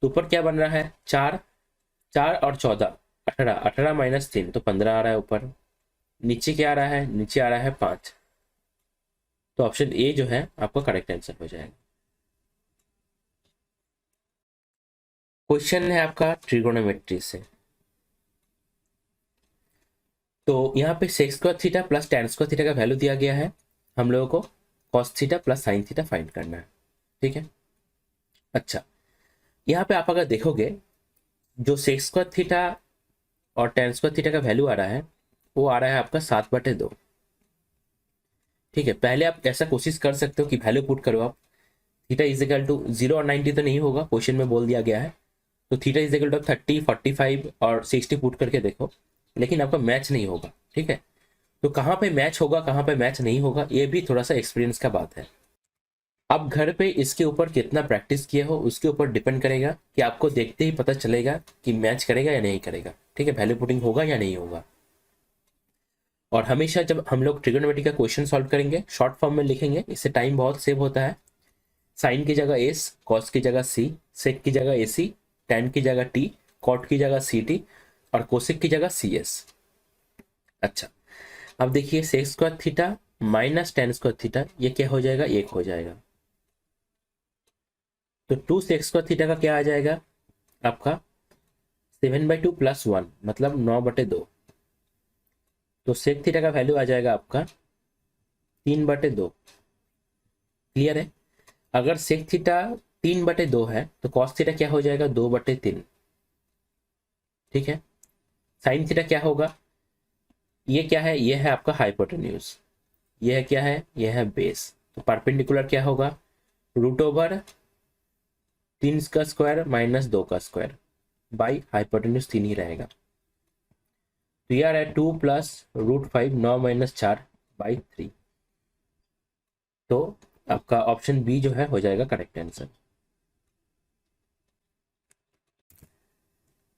Speaker 1: तो ऊपर क्या बन रहा है, 4, 4 और 14 18, 18 माइनस 3 तो 15 आ रहा है ऊपर। नीचे क्या आ रहा है, नीचे आ रहा है 5, तो ऑप्शन ए जो है आपका करेक्ट आंसर हो जाएगा। क्वेश्चन है आपका ट्रिगोनोमेट्री से, तो यहाँ पे sec square theta plus tan square theta का वैल्यू दिया गया है, हम लोगों को cos theta plus sine theta find करना है। ठीक है। अच्छा, यहाँ पे आप अगर देखोगे जो सेक स्क्वायर थीटा और टैन स्क्वायर थीटा का वैल्यू आ रहा है वो आ रहा है आपका 7/2। ठीक है, पहले आप ऐसा कोशिश कर सकते हो कि वैल्यू पुट करो आप, थीटा इज इक्वल टू 0 और 90 तो नहीं होगा, क्वेश्चन में बोल दिया गया है, तो थीटा इज इक्वल टू 30, 45 और 60 पुट करके देखो, लेकिन आपका मैच नहीं होगा। ठीक है, तो कहाँ पे मैच होगा कहाँ पे मैच नहीं होगा ये भी थोड़ा सा एक्सपीरियंस का बात है। आप घर पे इसके ऊपर कितना प्रैक्टिस किए हो उसके ऊपर डिपेंड करेगा कि आपको देखते ही पता चलेगा कि मैच करेगा या नहीं करेगा। ठीक है, वैल्यू पुटिंग होगा या नहीं होगा। और हमेशा जब हम लोग ट्रिगोनोमेट्री का क्वेश्चन सॉल्व करेंगे शॉर्ट फॉर्म में लिखेंगे, इससे टाइम बहुत सेव होता है। साइन की जगह एस, कॉस की जगह सी, सेक की जगह ए सी, टैन की जगह टी, कॉट की जगह सी टी और कोसेक की जगह सी एस। अच्छा, अब देखिए sec square theta minus tan square theta, ये क्या हो जाएगा, 1 हो जाएगा। तो 2 सेक स्क्वायर थीटा का क्या आ जाएगा आपका, 7/2 प्लस 1 मतलब 9/2। तो सेक थीटा का वैल्यू आ जाएगा आपका 3/2। क्लियर है। अगर सेक थीटा 3/2 है तो कॉस थीटा क्या हो जाएगा, 2/3। ठीक है। साइन थीटा क्या होगा, ये क्या है, ये है आपका हाइपोटेन्यूज, ये है क्या है, ये है बेस। तो परपेंडिकुलर क्या होगा, √3 का स्क्वायर माइनस 2 का स्क्वायर बाई हाइपोटेन्यूज 3 ही रहेगा। तो यार है 2 प्लस √5 9 माइनस 4/3। तो आपका ऑप्शन बी जो है हो जाएगा करेक्ट आंसर।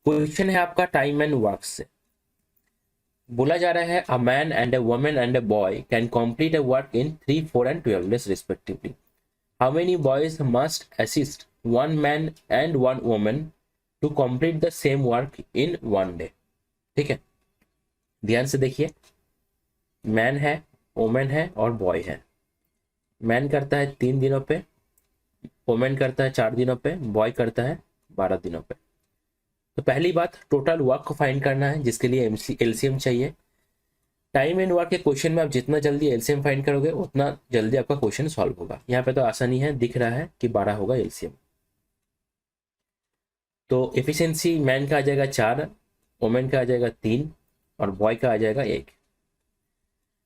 Speaker 1: क्वेश्चन है आपका टाइम एंड वर्क से। बोला जा रहा है a man and a woman and a boy can complete a work in 3, 4 and 12 days respectively. How many boys must assist one man and one woman to complete the same work in 1 day. ठीक है, ध्यान से देखिए, मैन है, वुमेन है और बॉय है। मैन करता है 3 दिनों पे, वुमेन करता है 4 दिनों पे, बॉय करता है 12 दिनों पे। तो पहली बात टोटल वर्क को फाइंड करना है, जिसके लिए एलसीएम चाहिए। टाइम एंड वर्क के क्वेश्चन में आप जितना जल्दी एलसीएम फाइंड करोगे उतना जल्दी आपका क्वेश्चन सॉल्व होगा। यहाँ पे तो आसानी है, दिख रहा है कि 12 होगा एलसीएम। तो एफिशिएंसी मैन का आ जाएगा 4, वुमेन का आ जाएगा 3 और बॉय का आ जाएगा 1।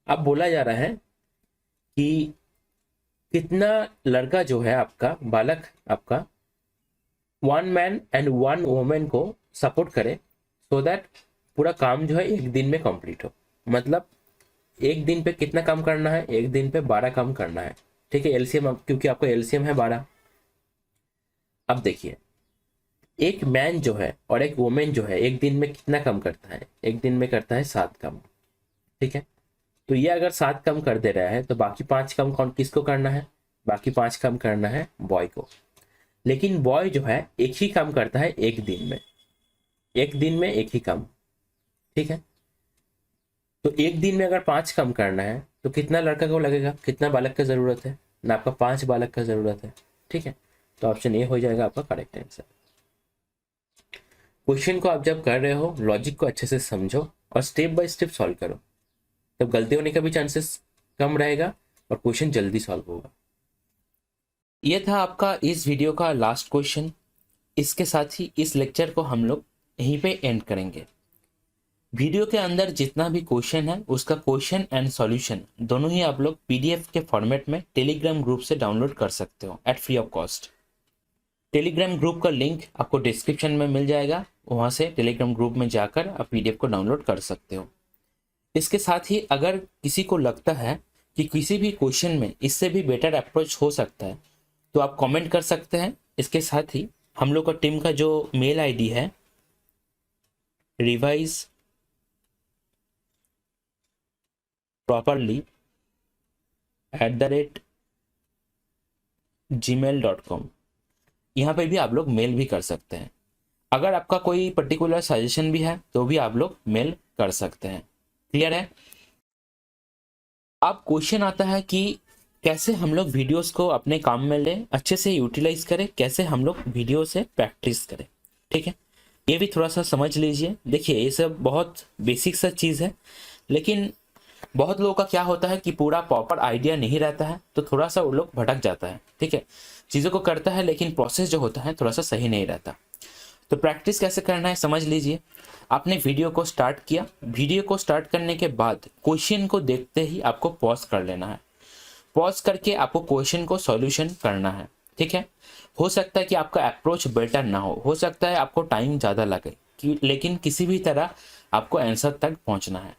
Speaker 1: अब बोला जा रहा है कि कितना लड़का जो है आपका बालक आपका 1 मैन एंड 1 वुमेन को सपोर्ट करे सो दैट पूरा काम जो है 1 दिन में कंप्लीट हो। मतलब 1 दिन पे कितना काम करना है, 1 दिन पे 12 काम करना है। ठीक है, एलसीएम क्योंकि आपका एलसीएम है 12। अब देखिए, एक मैन जो है और एक वुमेन जो है 1 दिन में कितना काम करता है, 1 दिन में करता है 7 काम। ठीक है, तो ये अगर 7 काम कर दे रहा है तो बाकी 5 काम कौन किसको करना है, बाकी 5 काम करना है बॉय को। लेकिन बॉय जो है एक ही काम करता है 1 दिन में, 1 दिन में 1 ही काम। ठीक है, तो 1 दिन में अगर 5 काम करना है तो कितना लड़का को लगेगा, कितना बालक का जरूरत है ना, आपका 5 बालक का जरूरत है। ठीक है, तो ऑप्शन ए हो जाएगा आपका करेक्ट आंसर। क्वेश्चन को आप जब कर रहे हो लॉजिक को अच्छे से समझो और स्टेप बाय स्टेप सॉल्व करो, तब गलती होने का भी चांसेस कम रहेगा और क्वेश्चन जल्दी सॉल्व होगा। यह था आपका इस वीडियो का लास्ट क्वेश्चन। इसके साथ ही इस लेक्चर को हम लोग यहीं पे एंड करेंगे। वीडियो के अंदर जितना भी क्वेश्चन है उसका क्वेश्चन एंड सॉल्यूशन दोनों ही आप लोग पीडीएफ के फॉर्मेट में टेलीग्राम ग्रुप से डाउनलोड कर सकते हो at free of cost. Telegram group का लिंक आपको डिस्क्रिप्शन में मिल जाएगा, वहां से टेलीग्राम ग्रुप में जाकर आप पीडीएफ को डाउनलोड कर सकते हो। इसके साथ ही अगर किसी को लगता है कि किसी भी क्वेश्चन में इससे भी बेटर अप्रोच हो सकता है तो आप कमेंट कर सकते हैं। इसके साथ ही हम लोग का टीम का जो मेल आईडी है रिवाइज properly@gmail.com, यहाँ पे भी आप लोग मेल भी कर सकते हैं। अगर आपका कोई पर्टिकुलर सजेशन भी है तो भी आप लोग मेल कर सकते हैं। क्लियर है। अब क्वेश्चन आता है कि कैसे हम लोग वीडियोस को अपने काम में लें, अच्छे से यूटिलाइज करें, कैसे हम लोग वीडियो से प्रैक्टिस करें। ठीक है, ये भी थोड़ा सा समझ लीजिए। देखिए ये सब बहुत बेसिक सा चीज़ है, लेकिन बहुत लोगों का क्या होता है कि पूरा प्रॉपर आइडिया नहीं रहता है तो थोड़ा सा वो लोग भटक जाता है। ठीक है, चीज़ों को करता है लेकिन प्रोसेस जो होता है थोड़ा सा सही नहीं रहता। तो प्रैक्टिस कैसे करना है समझ लीजिए। आपने वीडियो को स्टार्ट किया, वीडियो को स्टार्ट करने के बाद क्वेश्चन को देखते ही आपको पॉज कर लेना है। पॉज करके आपको क्वेश्चन को सॉल्यूशन करना है। ठीक है, हो सकता है कि आपका अप्रोच बेटर ना हो सकता है आपको टाइम ज़्यादा लगे लेकिन किसी भी तरह आपको आंसर तक पहुंचना है।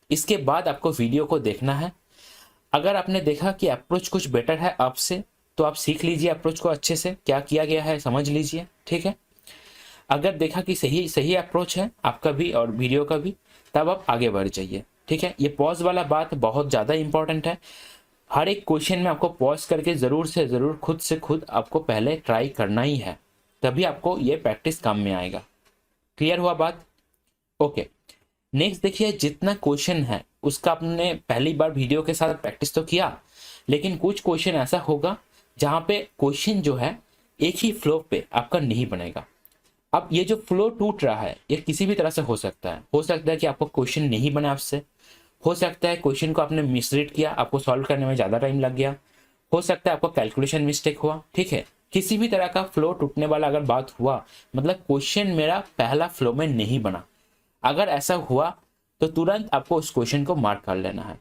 Speaker 1: इसके बाद आपको वीडियो को देखना है। अगर आपने देखा कि अप्रोच कुछ बेटर है आपसे तो आप सीख लीजिए अप्रोच को अच्छे से, क्या किया गया है समझ लीजिए। ठीक है, अगर देखा कि सही अप्रोच है आपका भी और वीडियो का भी, तब आप आगे बढ़ जाइए। ठीक है, ये पॉज वाला बात बहुत ज़्यादा इंपॉर्टेंट है। हर एक क्वेश्चन में आपको पॉज करके ज़रूर से ज़रूर खुद से खुद आपको पहले ट्राई करना ही है, तभी आपको ये प्रैक्टिस काम में आएगा। क्लियर हुआ बात। ओके, नेक्स्ट देखिए, जितना क्वेश्चन है उसका आपने पहली बार वीडियो के साथ प्रैक्टिस तो किया, लेकिन कुछ क्वेश्चन ऐसा होगा जहाँ पे क्वेश्चन जो है एक ही फ्लो पे आपका नहीं बनेगा। अब ये जो फ्लो टूट रहा है ये किसी भी तरह से हो सकता है। हो सकता है कि आपको क्वेश्चन नहीं बना आपसे, हो सकता है क्वेश्चन को आपने मिसरीड किया, आपको सॉल्व करने में ज़्यादा टाइम लग गया, हो सकता है आपको कैलकुलेशन मिस्टेक हुआ। ठीक है, किसी भी तरह का फ्लो टूटने वाला अगर बात हुआ, मतलब क्वेश्चन मेरा पहला फ्लो में नहीं बना, अगर ऐसा हुआ तो तुरंत आपको उस क्वेश्चन को मार्क कर लेना है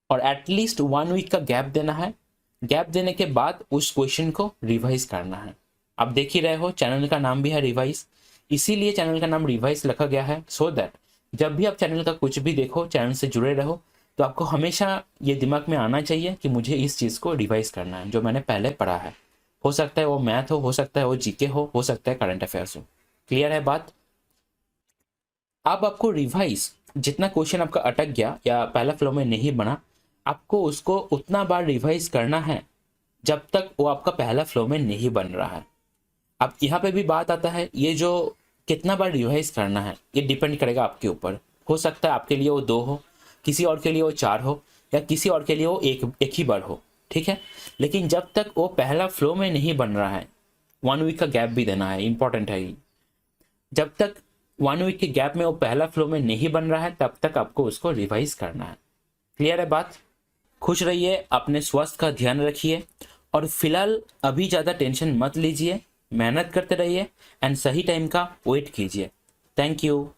Speaker 1: और एटलीस्ट 1 वीक का गैप देना है। गैप देने के बाद उस क्वेश्चन को रिवाइज करना है। आप देख ही रहे हो चैनल का नाम भी है रिवाइज, इसीलिए चैनल का नाम रिवाइज रखा गया है, सो दैट जब भी आप चैनल का कुछ भी देखो, चैनल से जुड़े रहो, तो आपको हमेशा ये दिमाग में आना चाहिए कि मुझे इस चीज़ को रिवाइज करना है जो मैंने पहले पढ़ा है। हो सकता है वो मैथ हो सकता है वो जीके हो सकता है करंट अफेयर्स हो। क्लियर है बात? अब आपको रिवाइज, जितना क्वेश्चन आपका अटक गया या पहला फ्लो में नहीं बना, आपको उसको उतना बार रिवाइज करना है जब तक वो आपका पहला फ्लो में नहीं बन रहा है। अब यहाँ पे भी बात आता है, ये जो कितना बार रिवाइज करना है ये डिपेंड करेगा आपके ऊपर। हो सकता है आपके लिए वो 2 हो, किसी और के लिए वो 4 हो, या किसी और के लिए वो एक ही बार हो। ठीक है, लेकिन जब तक वो पहला फ्लो में नहीं बन रहा है, 1 वीक का गैप भी देना है, इंपॉर्टेंट है ये। जब तक 1 वीक के गैप में वो पहला फ्लो में नहीं बन रहा है तब तक आपको उसको रिवाइज करना है। क्लियर है बात? खुश रहिए, अपने स्वास्थ्य का ध्यान रखिए और फिलहाल अभी ज़्यादा टेंशन मत लीजिए, मेहनत करते रहिए एंड सही टाइम का वेट कीजिए। Thank you.